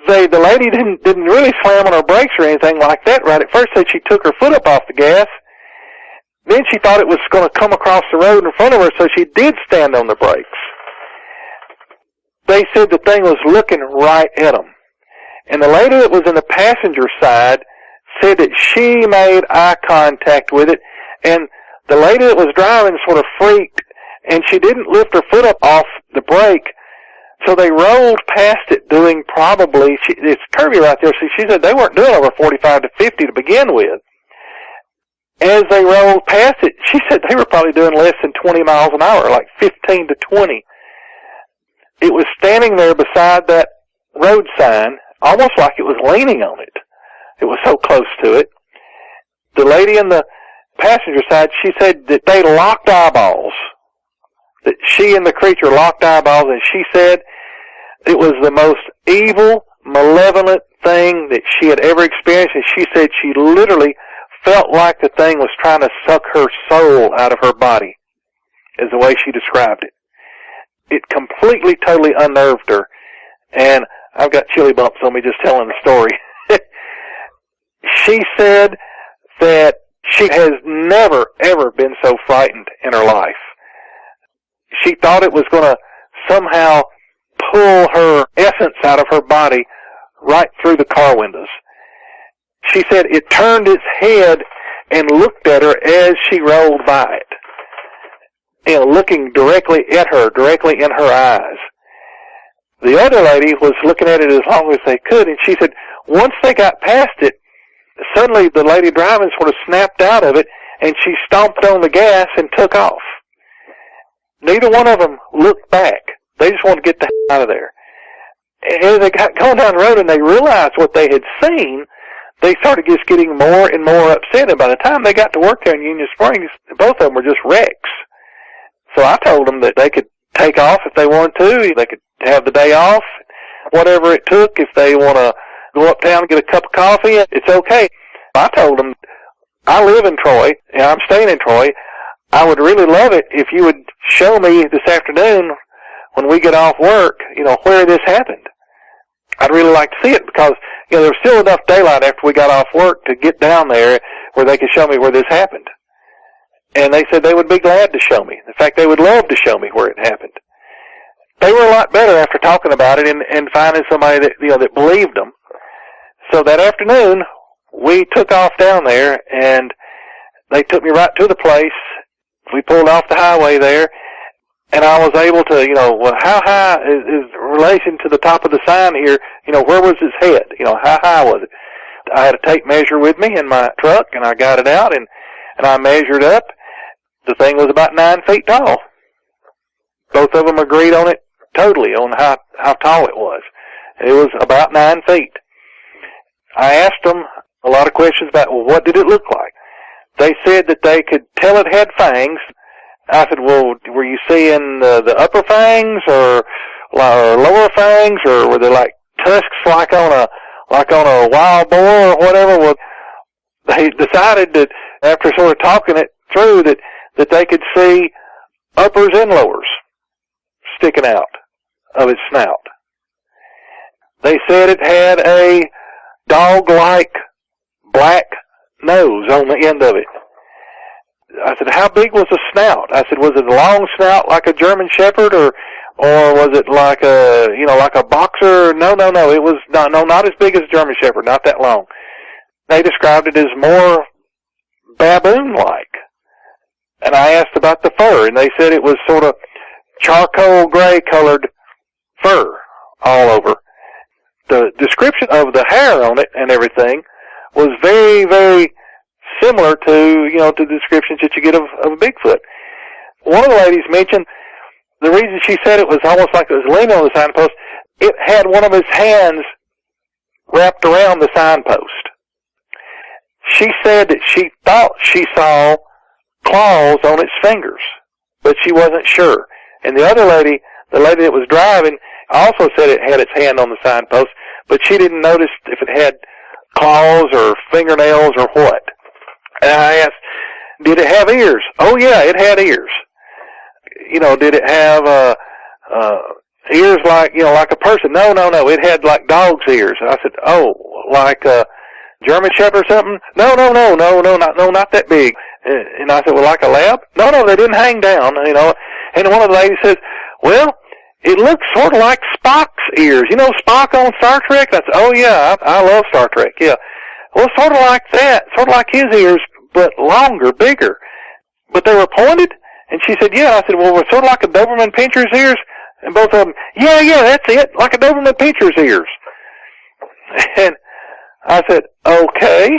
the lady didn't really slam on her brakes or anything like that right at first. Said she took her foot up off the gas. Then she thought it was going to come across the road in front of her, so she did stand on the brakes. They said the thing was looking right at them. And the lady that was in the passenger side said that she made eye contact with it, and the lady that was driving sort of freaked, and she didn't lift her foot up off the brake, so they rolled past it doing probably, it's curvy right there, so she said they weren't doing over 45 to 50 to begin with. As they rolled past it, she said they were probably doing less than 20 miles an hour, like 15 to 20. It was standing there beside that road sign, almost like it was leaning on it. It was so close to it. The lady in the passenger side, she said that they locked eyeballs. That she and the creature locked eyeballs, and she said it was the most evil, malevolent thing that she had ever experienced, and she said she literally felt like the thing was trying to suck her soul out of her body, is the way she described it. It completely, totally unnerved her, and I've got chilly bumps on me just telling the story. She said that she has never, ever been so frightened in her life. She thought it was going to somehow pull her essence out of her body right through the car windows. She said it turned its head and looked at her as she rolled by it, looking directly at her, directly in her eyes. The other lady was looking at it as long as they could, and she said once they got past it, suddenly the lady driving sort of snapped out of it, and she stomped on the gas and took off. Neither one of them looked back. They just wanted to get the hell out of there. As they got going down the road and they realized what they had seen, they started just getting more and more upset. And by the time they got to work there in Union Springs, both of them were just wrecks. So I told them that they could take off if they wanted to. They could have the day off, whatever it took. If they want to go uptown and get a cup of coffee, it's okay. I told them, I live in Troy, and I'm staying in Troy. I would really love it if you would show me this afternoon when we get off work, where this happened. I'd really like to see it because, there was still enough daylight after we got off work to get down there where they could show me where this happened. And they said they would be glad to show me. In fact, they would love to show me where it happened. They were a lot better after talking about it and finding somebody that, that believed them. So that afternoon, we took off down there, and they took me right to the place. We pulled off the highway there, and I was able to, how high is relation to the top of the sign here? Where was his head? How high was it? I had a tape measure with me in my truck, and I got it out, and I measured up. The thing was about 9 feet tall. Both of them agreed on it totally, on how tall it was. It was about 9 feet. I asked them a lot of questions about, what did it look like? They said that they could tell it had fangs. I said, well, were you seeing the upper fangs or lower fangs, or were they like tusks like on a wild boar or whatever? Well, they decided that after sort of talking it through that they could see uppers and lowers sticking out of its snout. They said it had a dog-like black nose on the end of it. I said, how big was the snout? I said, was it a long snout like a German Shepherd, or was it like like a boxer? No. It was not as big as a German Shepherd, not that long. They described it as more baboon-like. And I asked about the fur, and they said it was sort of charcoal gray colored fur all over. The description of the hair on it and everything was very, very similar to the descriptions that you get of a Bigfoot. One of the ladies mentioned the reason she said it was almost like it was leaning on the signpost, it had one of its hands wrapped around the signpost. She said that she thought she saw claws on its fingers, but she wasn't sure. And the other lady, the lady that was driving, also said it had its hand on the signpost, but she didn't notice if it had claws or fingernails or what. And I asked, did it have ears? Oh yeah, it had ears. Did it have ears like a person? No. It had like dog's ears. And I said, oh, like a German Shepherd or something? No, not that big. And I said, well, like a lab? No, they didn't hang down, And one of the ladies says, well, it looks sort of like Spock's ears. Spock on Star Trek? I said, oh yeah, I love Star Trek, yeah. Well, sort of like that, sort of like his ears, but longer, bigger. But they were pointed? And she said, yeah. I said, well, we're sort of like a Doberman Pinscher's ears? And both of them, yeah, that's it, like a Doberman Pinscher's ears. And I said, okay.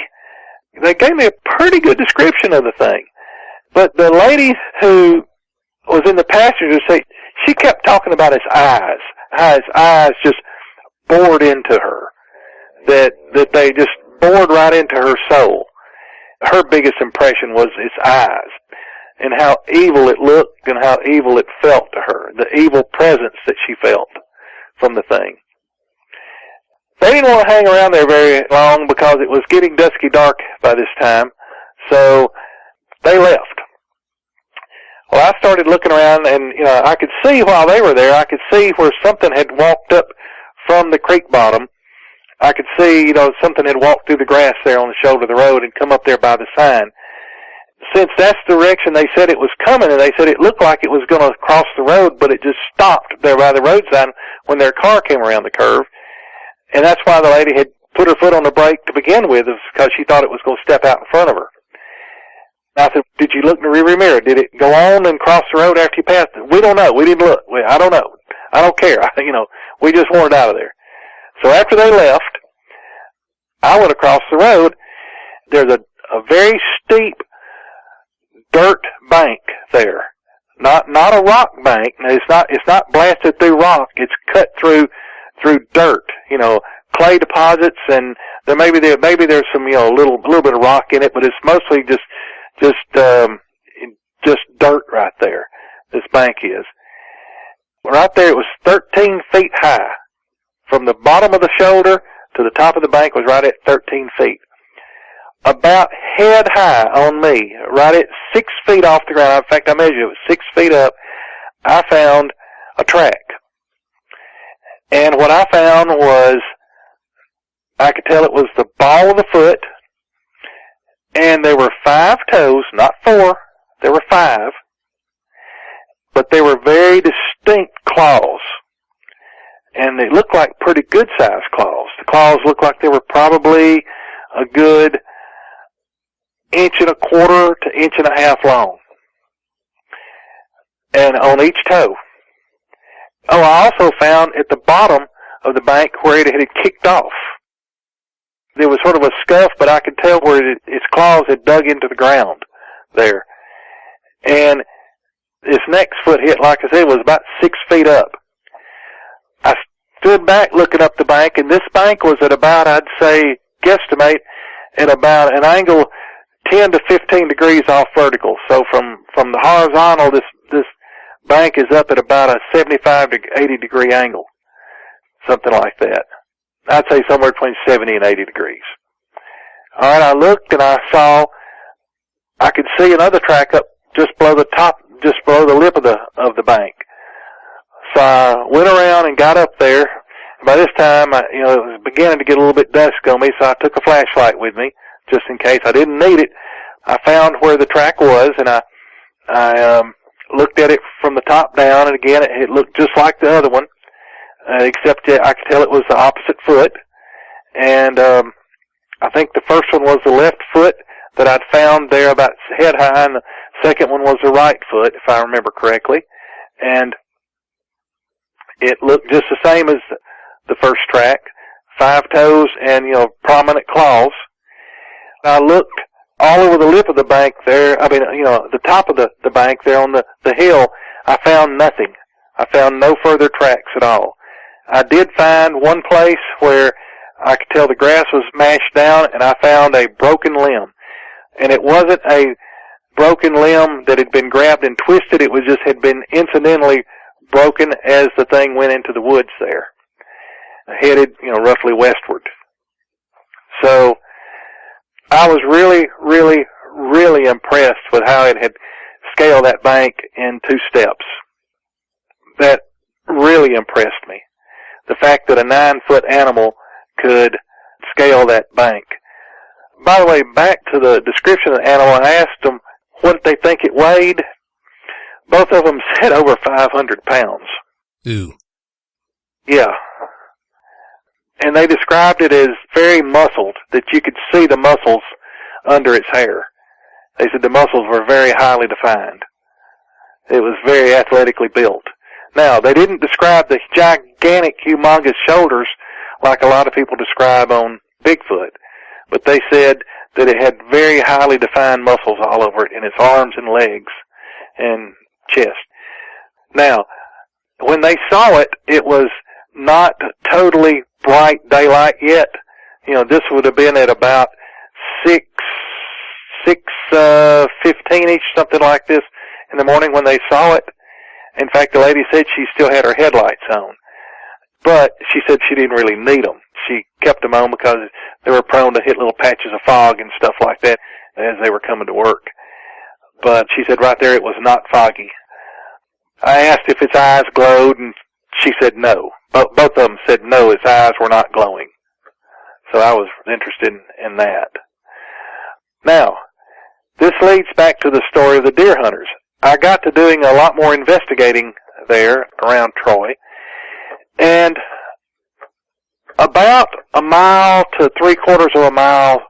They gave me a pretty good description of the thing. But the lady who was in the passenger seat, she kept talking about his eyes. How his eyes just bored into her. That they just bored right into her soul. Her biggest impression was his eyes. And how evil it looked and how evil it felt to her. The evil presence that she felt from the thing. They didn't want to hang around there very long because it was getting dusky dark by this time. So they left. Well, I started looking around and, I could see while they were there, I could see where something had walked up from the creek bottom. I could see, something had walked through the grass there on the shoulder of the road and come up there by the sign. Since that's the direction they said it was coming, and they said it looked like it was going to cross the road, but it just stopped there by the road sign when their car came around the curve. And that's why the lady had put her foot on the brake to begin with, because she thought it was going to step out in front of her. And I said, did you look in the rearview mirror? Did it go on and cross the road after you passed it? We don't know. We didn't look. I don't know. I don't care. We just wanted out of there. So after they left, I went across the road. There's a very steep dirt bank there. Not a rock bank. It's not blasted through rock. It's cut through dirt, clay deposits, and maybe there's some, little bit of rock in it, but it's mostly just dirt right there. This bank is. Right there, it was 13 feet high. From the bottom of the shoulder to the top of the bank was right at 13 feet. About head high on me, right at 6 feet off the ground. In fact, I measured it was 6 feet up. I found a track. And what I found was, I could tell it was the ball of the foot, and there were 5 toes, not 4, there were 5, but they were very distinct claws. And they looked like pretty good-sized claws. The claws looked like they were probably a good 1.25 to 1.5 inches long. And on each toe. Oh, I also found at the bottom of the bank where it had kicked off. There was sort of a scuff, but I could tell where its claws had dug into the ground there. And its next foot hit, like I said, was about 6 feet up. I stood back looking up the bank, and this bank was at about, I'd say, guesstimate, at about an angle 10 to 15 degrees off vertical. So from the horizontal, this bank is up at about a 75 to 80 degree angle. Something like that. I'd say somewhere between 70 and 80 degrees. Alright, I looked and I could see another track up just below the top, just below the lip of the bank. So I went around and got up there. By this time, it was beginning to get a little bit dusk on me, so I took a flashlight with me, just in case I didn't need it. I found where the track was, and I looked at it from the top down, and again, it looked just like the other one, except I could tell it was the opposite foot. And I think the first one was the left foot that I'd found there about head high, and the second one was the right foot, if I remember correctly. And it looked just the same as the first track, 5 toes and, prominent claws. I looked all over the lip of the bank there, the top of the bank there on the hill. I found nothing. I found no further tracks at all. I did find one place where I could tell the grass was mashed down, and I found a broken limb. And it wasn't a broken limb that had been grabbed and twisted. It was just had been incidentally broken as the thing went into the woods there, headed, roughly westward. So I was really, really, really impressed with how it had scaled that bank in 2 steps. That really impressed me. The fact that a 9-foot animal could scale that bank. By the way, back to the description of the animal, I asked them what they think it weighed. Both of them said over 500 pounds. Ooh. Yeah. And they described it as very muscled, that you could see the muscles under its hair. They said the muscles were very highly defined. It was very athletically built. Now, they didn't describe the gigantic, humongous shoulders like a lot of people describe on Bigfoot, but they said that it had very highly defined muscles all over it in its arms and legs and chest. Now, when they saw it, it was not totally bright daylight yet. This would have been at about 6:15-ish, something like this, in the morning when they saw it. In fact, the lady said she still had her headlights on. But she said she didn't really need them. She kept them on because they were prone to hit little patches of fog and stuff like that as they were coming to work. But she said right there it was not foggy. I asked if its eyes glowed, and she said no. Both of them said no, its eyes were not glowing. So I was interested in that. Now, this leads back to the story of the deer hunters. I got to doing a lot more investigating there around Troy, and about a mile to 3/4 of a mile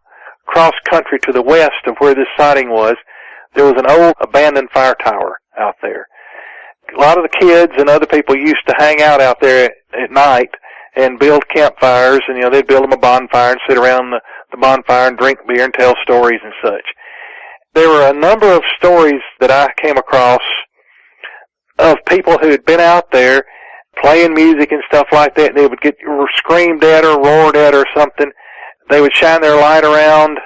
cross country to the west of where this sighting was, there was an old abandoned fire tower out there. A lot of the kids and other people used to hang out there at night and build campfires, and they'd build them a bonfire and sit around the bonfire and drink beer and tell stories and such. There were a number of stories that I came across of people who had been out there playing music and stuff like that, and they would get screamed at or roared at or something. They would shine their light around.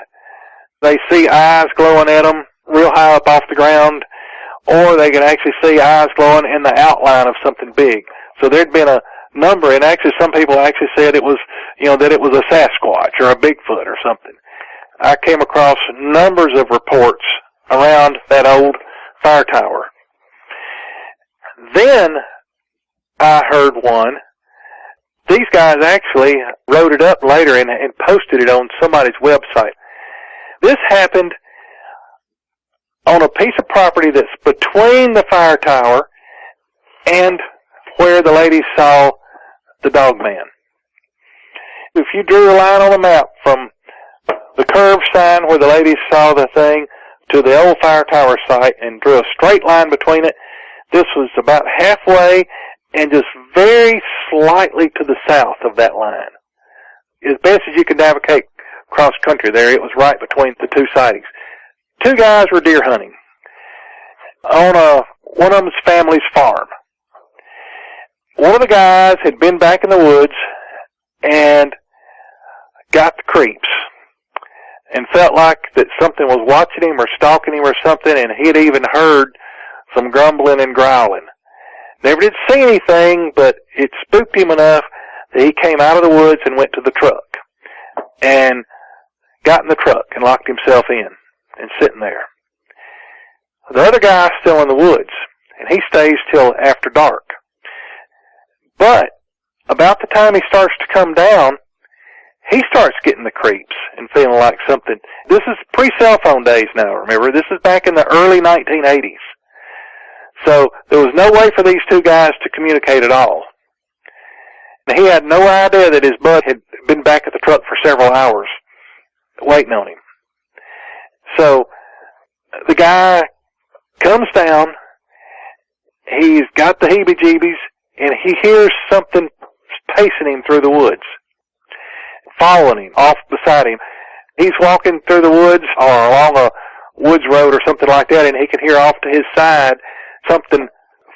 They see eyes glowing at them real high up off the ground, or they could actually see eyes glowing in the outline of something big. So there'd been a number, and actually some people actually said it was, that it was a Sasquatch or a Bigfoot or something. I came across numbers of reports around that old fire tower. Then I heard one. These guys actually wrote it up later and posted it on somebody's website. This happened on a piece of property that's between the fire tower and where the ladies saw the Dogman. If you drew a line on the map from the curve sign where the ladies saw the thing to the old fire tower site and drew a straight line between it, this was about halfway and just very slightly to the south of that line. As best as you could navigate cross country there, it was right between the 2 sightings. 2 guys were deer hunting on one of them's family's farm. One of the guys had been back in the woods and got the creeps and felt like that something was watching him or stalking him or something, and he had even heard some grumbling and growling. Never did see anything, but it spooked him enough that he came out of the woods and went to the truck and got in the truck and locked himself in and sitting there. The other guy's still in the woods, and he stays till after dark. But about the time he starts to come down, he starts getting the creeps and feeling like something. This is pre-cell phone days now, remember? This is back in the early 1980s. So there was no way for these two guys to communicate at all. And he had no idea that his bud had been back at the truck for several hours waiting on him. So the guy comes down, he's got the heebie-jeebies, and he hears something pacing him through the woods, following him, off beside him. He's walking through the woods or along a woods road or something like that, and he can hear off to his side something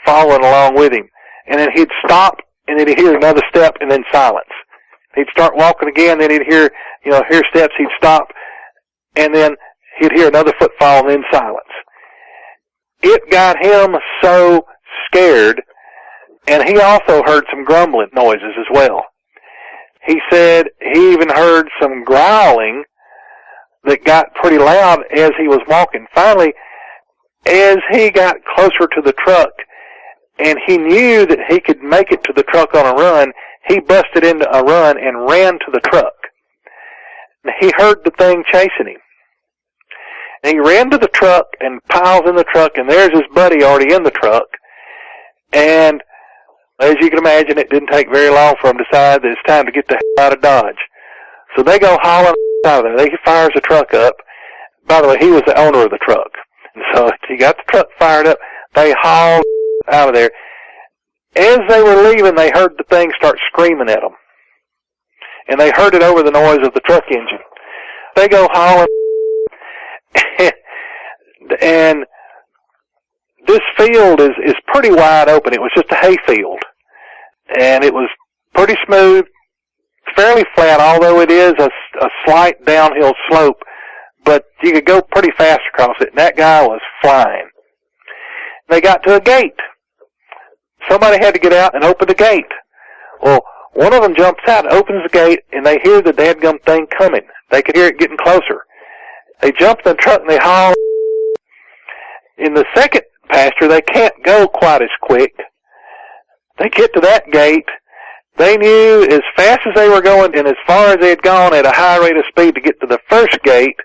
following along with him. And then he'd stop, and then he'd hear another step, and then silence. He'd start walking again, then he'd hear steps, he'd stop, and then he'd hear another footfall, and then silence. It got him so scared, and he also heard some grumbling noises as well. He said he even heard some growling that got pretty loud as he was walking. Finally, as he got closer to the truck, and he knew that he could make it to the truck on a run, he busted into a run and ran to the truck. And he heard the thing chasing him. And he ran to the truck and piles in the truck, and there's his buddy already in the truck. And as you can imagine, it didn't take very long for him to decide that it's time to get the hell out of Dodge. So they go hauling out of there. He fires the truck up. By the way, he was the owner of the truck. And so he got the truck fired up. They hauled out of there. As they were leaving, they heard the thing start screaming at them. And they heard it over the noise of the truck engine. They go hauling, and this field is pretty wide open. It was just a hay field. And it was pretty smooth, fairly flat, although it is a slight downhill slope. But you could go pretty fast across it, and that guy was flying. They got to a gate. Somebody had to get out and open the gate. Well, one of them jumps out and opens the gate, and they hear the dadgum thing coming. They could hear it getting closer. They jump in the truck, and they haul. In the second pasture, they can't go quite as quick. They get to that gate. They knew as fast as they were going and as far as they had gone at a high rate of speed to get to the first gate,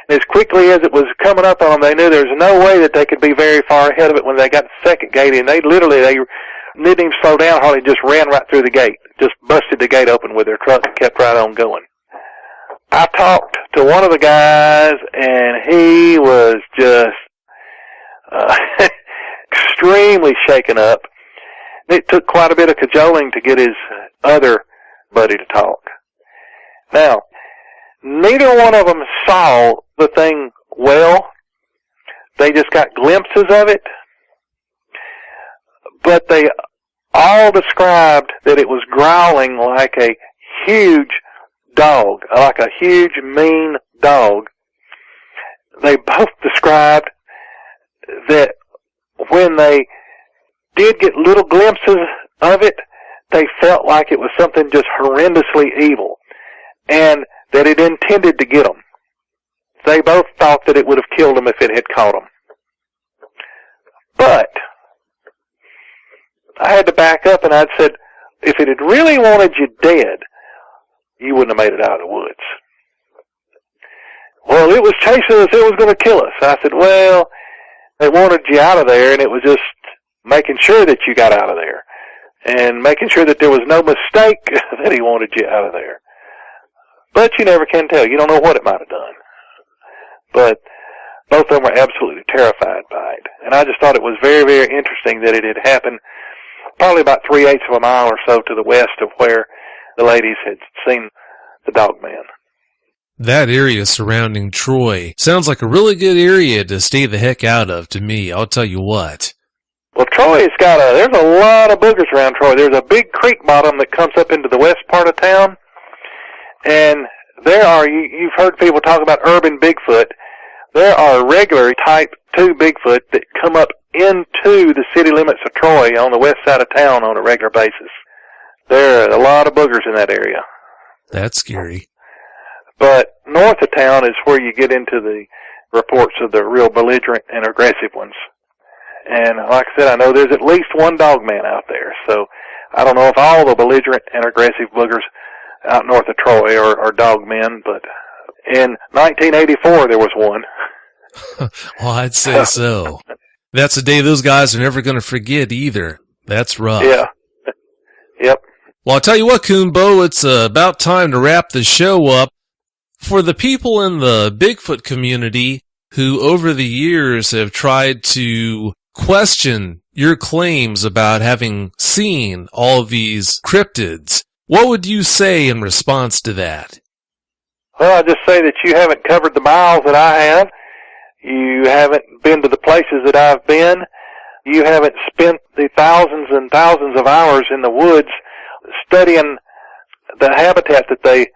as quickly as it was coming up on them, they knew there was no way that they could be very far ahead of it when they got to the second gate. And they didn't even slow down, hardly just ran right through the gate. Just busted the gate open with their truck and kept right on going. I talked to one of the guys, and he was just extremely shaken up. It took quite a bit of cajoling to get his other buddy to talk. Now, neither one of them saw the thing well. They just got glimpses of it. But they all described that it was growling like a huge dog, like a huge, mean dog. They both described that when they did get little glimpses of it, they felt like it was something just horrendously evil, and that it intended to get them. They both thought that it would have killed them if it had caught them. But I had to back up, and I'd said, if it had really wanted you dead, you wouldn't have made it out of the woods. Well, it was chasing us, it was going to kill us. I said, well, it wanted you out of there, and it was just making sure that you got out of there, and making sure that there was no mistake that he wanted you out of there. But you never can tell. You don't know what it might have done. But both of them were absolutely terrified by it. And I just thought it was very, very interesting that it had happened probably about 3/8 of a mile or so to the west of where the ladies had seen the Dogman. That area surrounding Troy sounds like a really good area to stay the heck out of to me, I'll tell you what. Well, Troy's there's a lot of boogers around Troy. There's a big creek bottom that comes up into the west part of town. And there are, you've heard people talk about urban Bigfoot. There are regular type 2 Bigfoot that come up into the city limits of Troy on the west side of town on a regular basis. There are a lot of boogers in that area. That's scary. But north of town is where you get into the reports of the real belligerent and aggressive ones. And like I said, I know there's at least one dogman out there. So I don't know if all the belligerent and aggressive boogers out north of Troy are dogmen, but in 1984 there was one. Well, I'd say so. That's a day those guys are never going to forget either. That's rough. Yeah. Yep. Well, I'll tell you what, Coonbo, it's about time to wrap the show up. For the people in the Bigfoot community who over the years have tried to question your claims about having seen all of these cryptids, what would you say in response to that? Well, I'll just say that you haven't covered the miles that I have. You haven't been to the places that I've been. You haven't spent the thousands and thousands of hours in the woods studying the habitat that they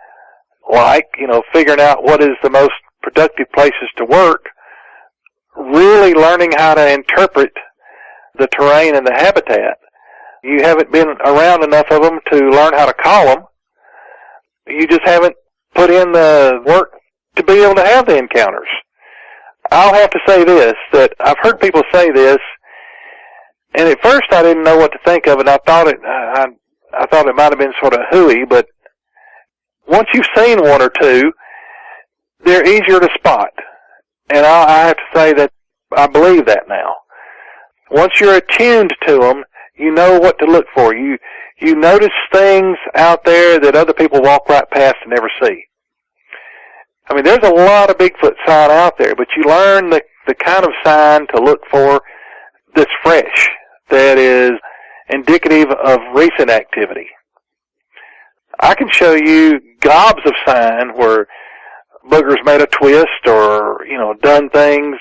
like, figuring out what is the most productive places to work, really learning how to interpret the terrain and the habitat. You haven't been around enough of them to learn how to call them. You just haven't put in the work to be able to have the encounters. I'll have to say this, that I've heard people say this, and at first I didn't know what to think of it. I thought it might have been sort of hooey, but once you've seen one or two, they're easier to spot. And I have to say that I believe that now. Once you're attuned to them, you know what to look for. You notice things out there that other people walk right past and never see. I mean, there's a lot of Bigfoot sign out there, but you learn the kind of sign to look for that's fresh, that is indicative of recent activity. I can show you gobs of sign where Boogers made a twist or, done things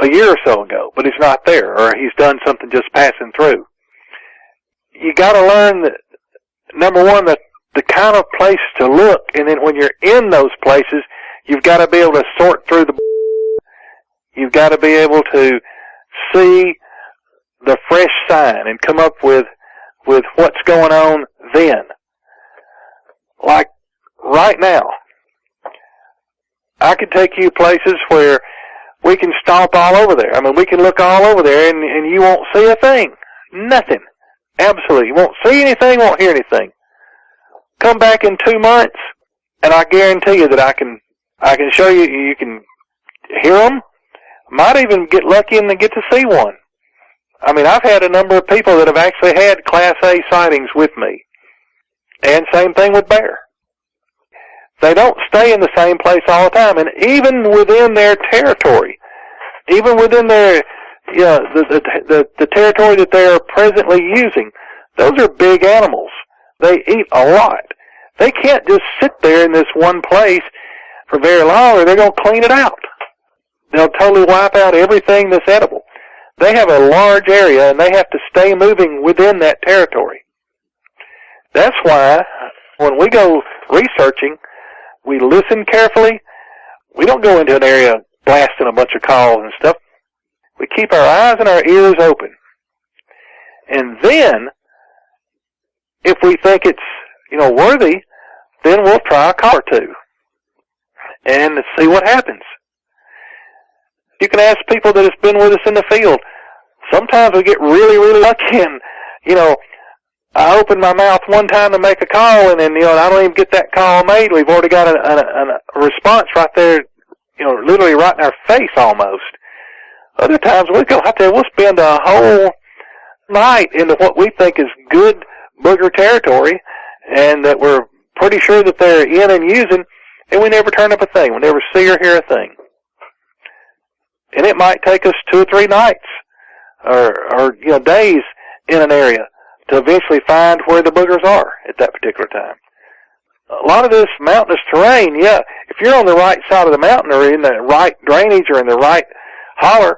a year or so ago, but he's not there, or he's done something just passing through. You gotta learn that, number one, the kind of place to look, and then when you're in those places, you've got to be able to sort through you've got to be able to see the fresh sign and come up with what's going on then. Like right now, I could take you places where we can stomp all over there. I mean, we can look all over there and you won't see a thing. Nothing. Absolutely. You won't see anything, won't hear anything. Come back in 2 months, and I guarantee you that I can show you, you can hear them, might even get lucky and get to see one. I mean, I've had a number of people that have actually had Class A sightings with me. And same thing with bear. They don't stay in the same place all the time, and even within their territory, even within their, the territory that they are presently using, those are big animals. They eat a lot. They can't just sit there in this one place for very long, or they're going to clean it out. They'll totally wipe out everything that's edible. They have a large area, and they have to stay moving within that territory. That's why when we go researching, we listen carefully. We don't go into an area blasting a bunch of calls and stuff. We keep our eyes and our ears open. And then, if we think it's, worthy, then we'll try a call or two and see what happens. You can ask people that have been with us in the field. Sometimes we get really, really lucky, and, I open my mouth one time to make a call, and then, I don't even get that call made. We've already got a response right there, literally right in our face almost. Other times we go out there, we'll spend a whole night into what we think is good booger territory, and that we're pretty sure that they're in and using, and we never turn up a thing. We never see or hear a thing. And it might take us 2 or 3 nights, or days in an area to eventually find where the boogers are at that particular time. A lot of this mountainous terrain, if you're on the right side of the mountain or in the right drainage or in the right holler,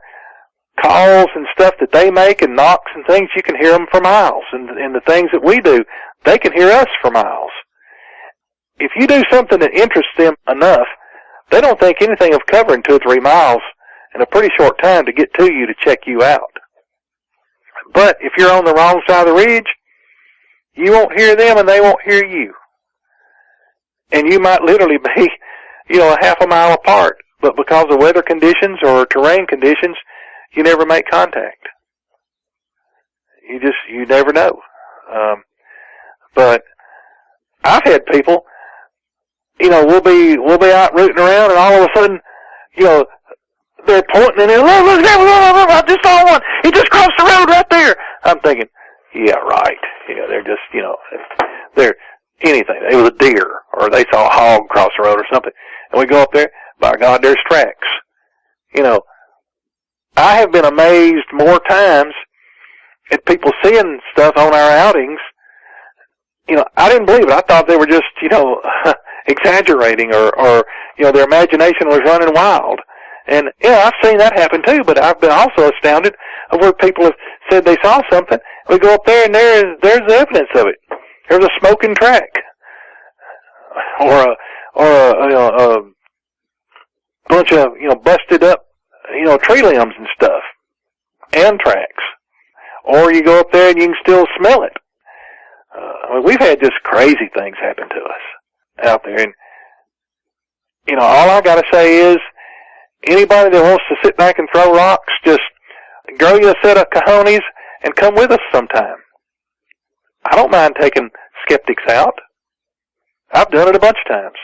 calls and stuff that they make and knocks and things, you can hear them for miles. And the things that we do, they can hear us for miles. If you do something that interests them enough, they don't think anything of covering 2 or 3 miles in a pretty short time to get to you to check you out. But if you're on the wrong side of the ridge, you won't hear them and they won't hear you. And you might literally be, a half a mile apart but because of weather conditions or terrain conditions, you never make contact. You never know. But I've had people, we'll be out rooting around, and all of a sudden, they're pointing and they're, look, I just saw one. He just crossed the road right there. I'm thinking, yeah, right. They're just, they're anything. It was a deer, or they saw a hog cross the road or something. And we go up there, by God, there's tracks. I have been amazed more times at people seeing stuff on our outings. I didn't believe it. I thought they were just, exaggerating or their imagination was running wild. And, I've seen that happen too, but I've been also astounded of where people have said they saw something. We go up there and there's the evidence of it. There's a smoking track. Or a bunch of, busted up, tree limbs and stuff. And tracks. Or you go up there and you can still smell it. We've had just crazy things happen to us out there. And, all I gotta say is, anybody that wants to sit back and throw rocks, just grow you a set of cojones and come with us sometime. I don't mind taking skeptics out. I've done it a bunch of times.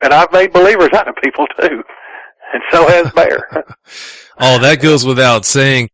And I've made believers out of people too. And so has Bear. Oh, that goes without saying.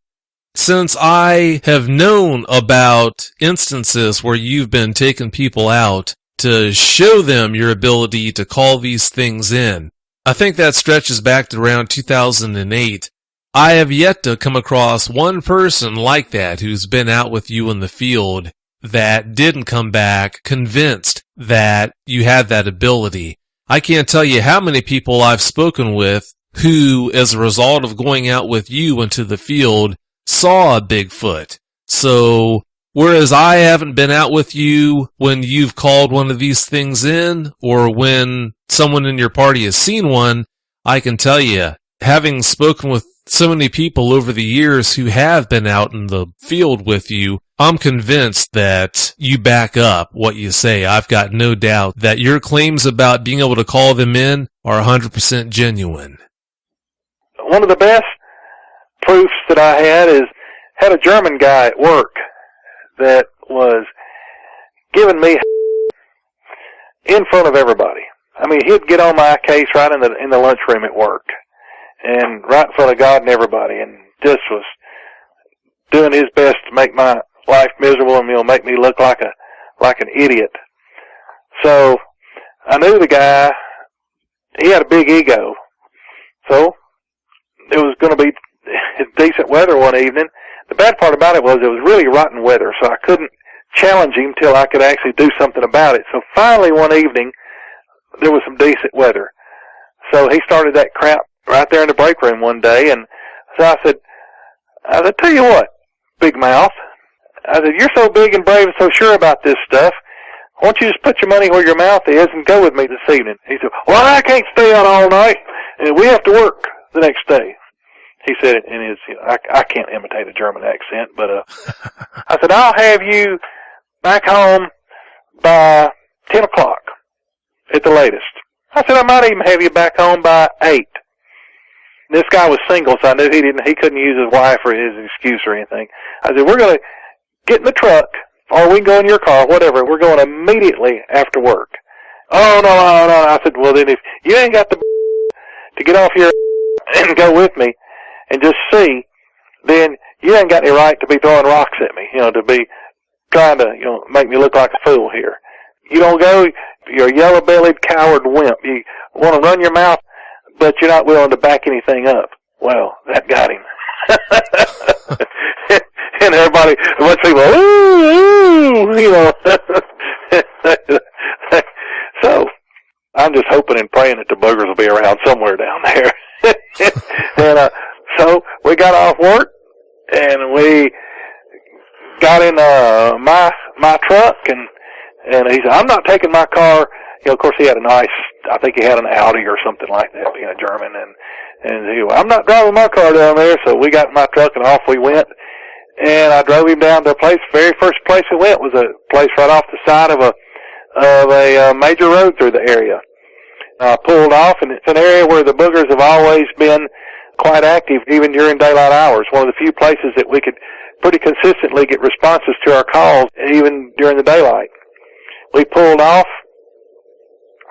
Since I have known about instances where you've been taking people out to show them your ability to call these things in, I think that stretches back to around 2008. I have yet to come across one person like that who's been out with you in the field that didn't come back convinced that you had that ability. I can't tell you how many people I've spoken with who, as a result of going out with you into the field, saw a Bigfoot. So, whereas I haven't been out with you when you've called one of these things in, or when someone in your party has seen one, I can tell you, having spoken with so many people over the years who have been out in the field with you, I'm convinced that you back up what you say. I've got no doubt that your claims about being able to call them in are 100% genuine. One of the best proofs that I had a German guy at work that was giving me in front of everybody. I mean, he'd get on my case right in the lunchroom at work, and right in front of God and everybody, and just was doing his best to make my life miserable and make me look like an idiot. So I knew the guy. He had a big ego. So it was going to be decent weather one evening. The bad part about it was really rotten weather, so I couldn't challenge him till I could actually do something about it. So finally one evening, there was some decent weather. So he started that crap right there in the break room one day, and so I said, tell you what, big mouth. I said, you're so big and brave and so sure about this stuff. Why don't you just put your money where your mouth is and go with me this evening? He said, well, I can't stay out all night, and we have to work the next day. He said it in his, I can't imitate a German accent, but I said, I'll have you back home by 10 o'clock at the latest. I said, I might even have you back home by 8. This guy was single, so I knew he couldn't use his wife or his excuse or anything. I said, we're going to get in the truck, or we can go in your car, whatever. We're going immediately after work. Oh, no. I said, well, then if you ain't got the to get off here and go with me and just see, then you ain't got any right to be throwing rocks at me, to be trying to, make me look like a fool here. You don't go, you're a yellow-bellied coward wimp. You want to run your mouth, but you're not willing to back anything up. Well, that got him. And everybody, a bunch of people, ooh, So, I'm just hoping and praying that the Boogers will be around somewhere down there. And, so we got off work and we got in, my truck and he said, I'm not taking my car. Of course he had I think he had an Audi or something like that, being a German, and he went, I'm not driving my car down there. So we got in my truck and off we went. And I drove him down to a place. The very first place we went was a place right off the side of a major road through the area. I pulled off, and it's an area where the boogers have always been quite active, even during daylight hours. One of the few places that we could pretty consistently get responses to our calls, even during the daylight. We pulled off.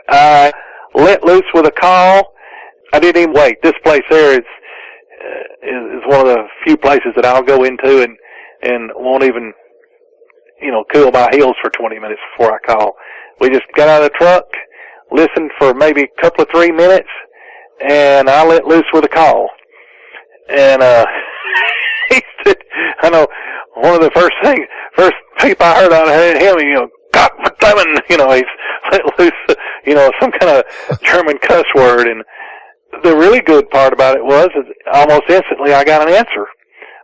I let loose with a call. I didn't even wait. This place there is one of the few places that I'll go into and won't even, cool my heels for 20 minutes before I call. We just got out of the truck, listened for maybe a couple of 3 minutes, and I let loose with a call. And he said, I know one of the first people I heard out of him, God verdammen, he's let loose, some kind of German cuss word. And the really good part about it was almost instantly I got an answer.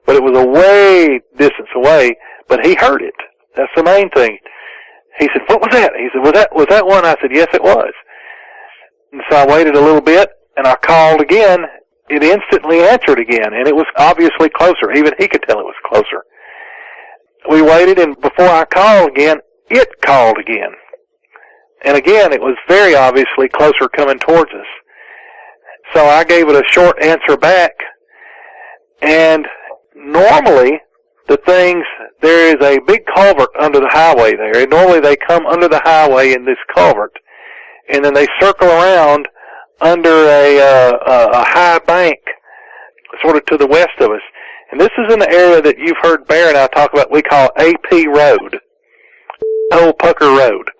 But it was a way distance away, but he heard it. That's the main thing. He said, what was that? He said, was that one? I said, yes, it was. And so I waited a little bit, and I called again. It instantly answered again, and it was obviously closer. Even he could tell it was closer. We waited, and before I called again, it called again. And again, it was very obviously closer coming towards us. So I gave it a short answer back, and normally there is a big culvert under the highway there, and normally they come under the highway in this culvert, and then they circle around under a high bank, sort of to the west of us. And this is in the area that you've heard Bear and I talk about, we call AP Road. Old Pucker Road.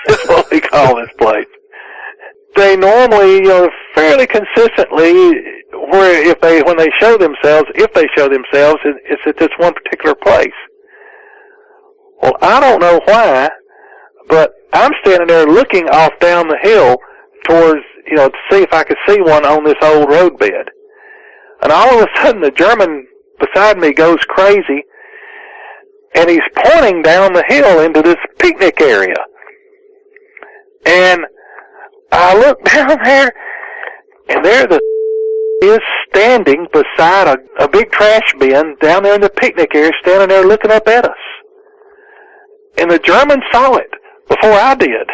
That's what we call this place. They normally, fairly consistently, when they show themselves, it's at this one particular place. Well, I don't know why, but I'm standing there looking off down the hill towards, to see if I could see one on this old road bed. And all of a sudden, the German beside me goes crazy, and he's pointing down the hill into this picnic area. And I look down there, and there is standing beside a big trash bin down there in the picnic area, standing there looking up at us. And the German saw it before I did.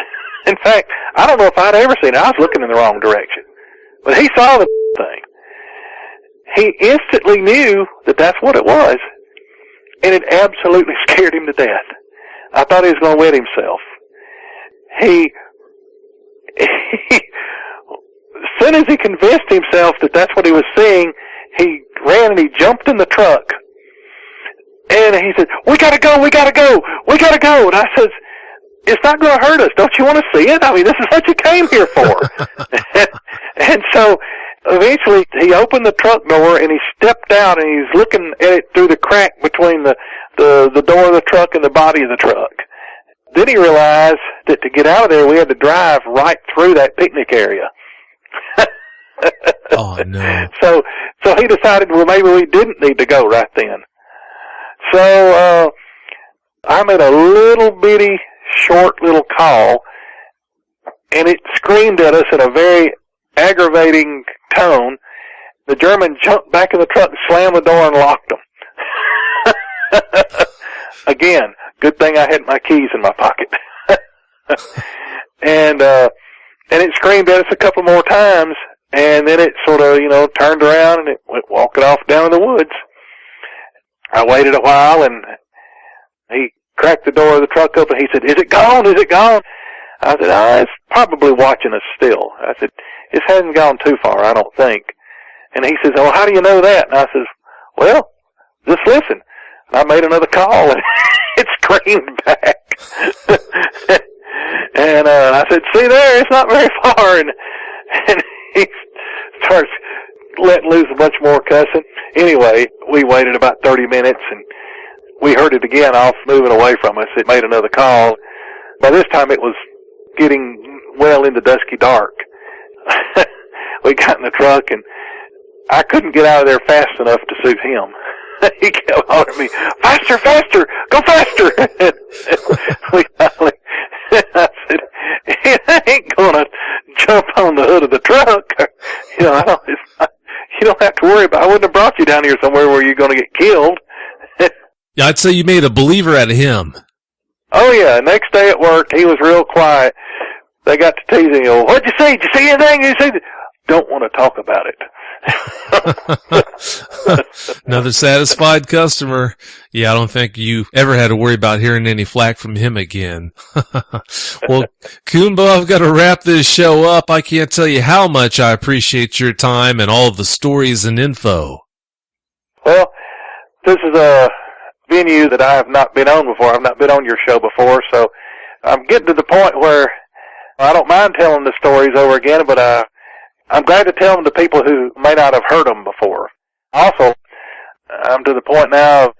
In fact, I don't know if I'd ever seen it. I was looking in the wrong direction. But he saw the thing. He instantly knew that that's what it was, and it absolutely scared him to death. I thought he was going to wet himself. As soon as he convinced himself that that's what he was seeing, he ran and he jumped in the truck. And he said, we gotta go. And I said, it's not going to hurt us. Don't you want to see it? I mean, this is what you came here for. And so eventually he opened the truck door and he stepped out and he's looking at it through the crack between the door of the truck and the body of the truck. Then he realized that to get out of there, we had to drive right through that picnic area. Oh, no. So he decided, well, maybe we didn't need to go right then. So I made a little bitty, short little call, and it screamed at us in a very aggravating tone. The German jumped back in the truck and slammed the door and locked them. Again, good thing I had my keys in my pocket. And it screamed at us a couple more times, and then it sort of, turned around and it went walking off down in the woods. I waited a while, and he cracked the door of the truck open. He said, is it gone? Is it gone? I said, it's probably watching us still. I said, it hasn't gone too far, I don't think. And he says, oh, how do you know that? And I says, well, just listen. And I made another call, and it screamed back. And I said, see there, it's not very far. And he starts letting loose a bunch more cussing. Anyway, we waited about 30 minutes, and we heard it again off moving away from us. It made another call. By this time, it was getting well into dusky dark. We got in the truck, and I couldn't get out of there fast enough to suit him. He kept hollering me, faster, faster, go faster. We finally, I said, it ain't gonna jump on the hood of the truck. You don't have to worry about it. I wouldn't have brought you down here somewhere where you're gonna get killed. Yeah, I'd say you made a believer out of him. Oh yeah, next day at work, he was real quiet. they got to teasing, what'd you see? Did you see anything? Did you see? Don't want to talk about it. Another satisfied customer. Yeah, I don't think you ever had to worry about hearing any flack from him again. Well, Coonbo, I've got to wrap this show up. I can't tell you how much I appreciate your time and all the stories and info. Well, this is a venue that I have not been on before. I've not been on your show before, so I'm getting to the point where I don't mind telling the stories over again, but I'm glad to tell them to people who may not have heard them before. Also, I'm to the point now,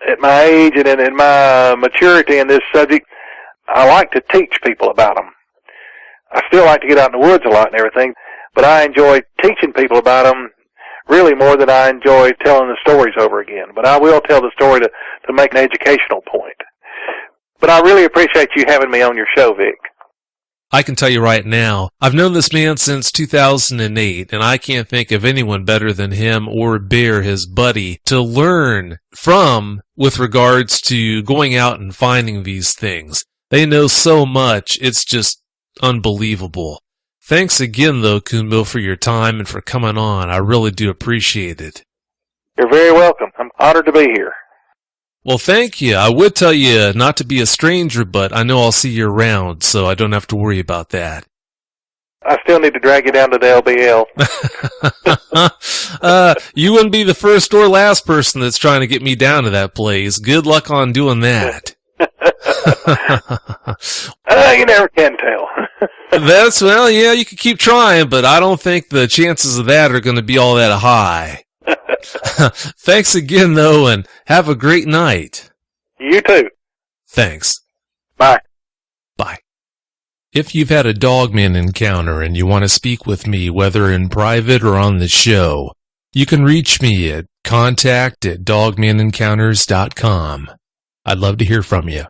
at my age and in my maturity in this subject, I like to teach people about them. I still like to get out in the woods a lot and everything, but I enjoy teaching people about them really more than I enjoy telling the stories over again. But I will tell the story to make an educational point. But I really appreciate you having me on your show, Vic. I can tell you right now, I've known this man since 2008, and I can't think of anyone better than him or Bear, his buddy, to learn from with regards to going out and finding these things. They know so much, it's just unbelievable. Thanks again, though, Coonbo, for your time and for coming on. I really do appreciate it. You're very welcome. I'm honored to be here. Well, thank you. I would tell you not to be a stranger, but I know I'll see you around, so I don't have to worry about that. I still need to drag you down to the LBL. You wouldn't be the first or last person that's trying to get me down to that place. Good luck on doing that. You never can tell. Well, yeah, you can keep trying, but I don't think the chances of that are going to be all that high. Thanks again, though, and have a great night. You too. Thanks. Bye. Bye. If you've had a Dogman encounter and you want to speak with me, whether in private or on the show, you can reach me at contact@dogmanencounters.com. I'd love to hear from you.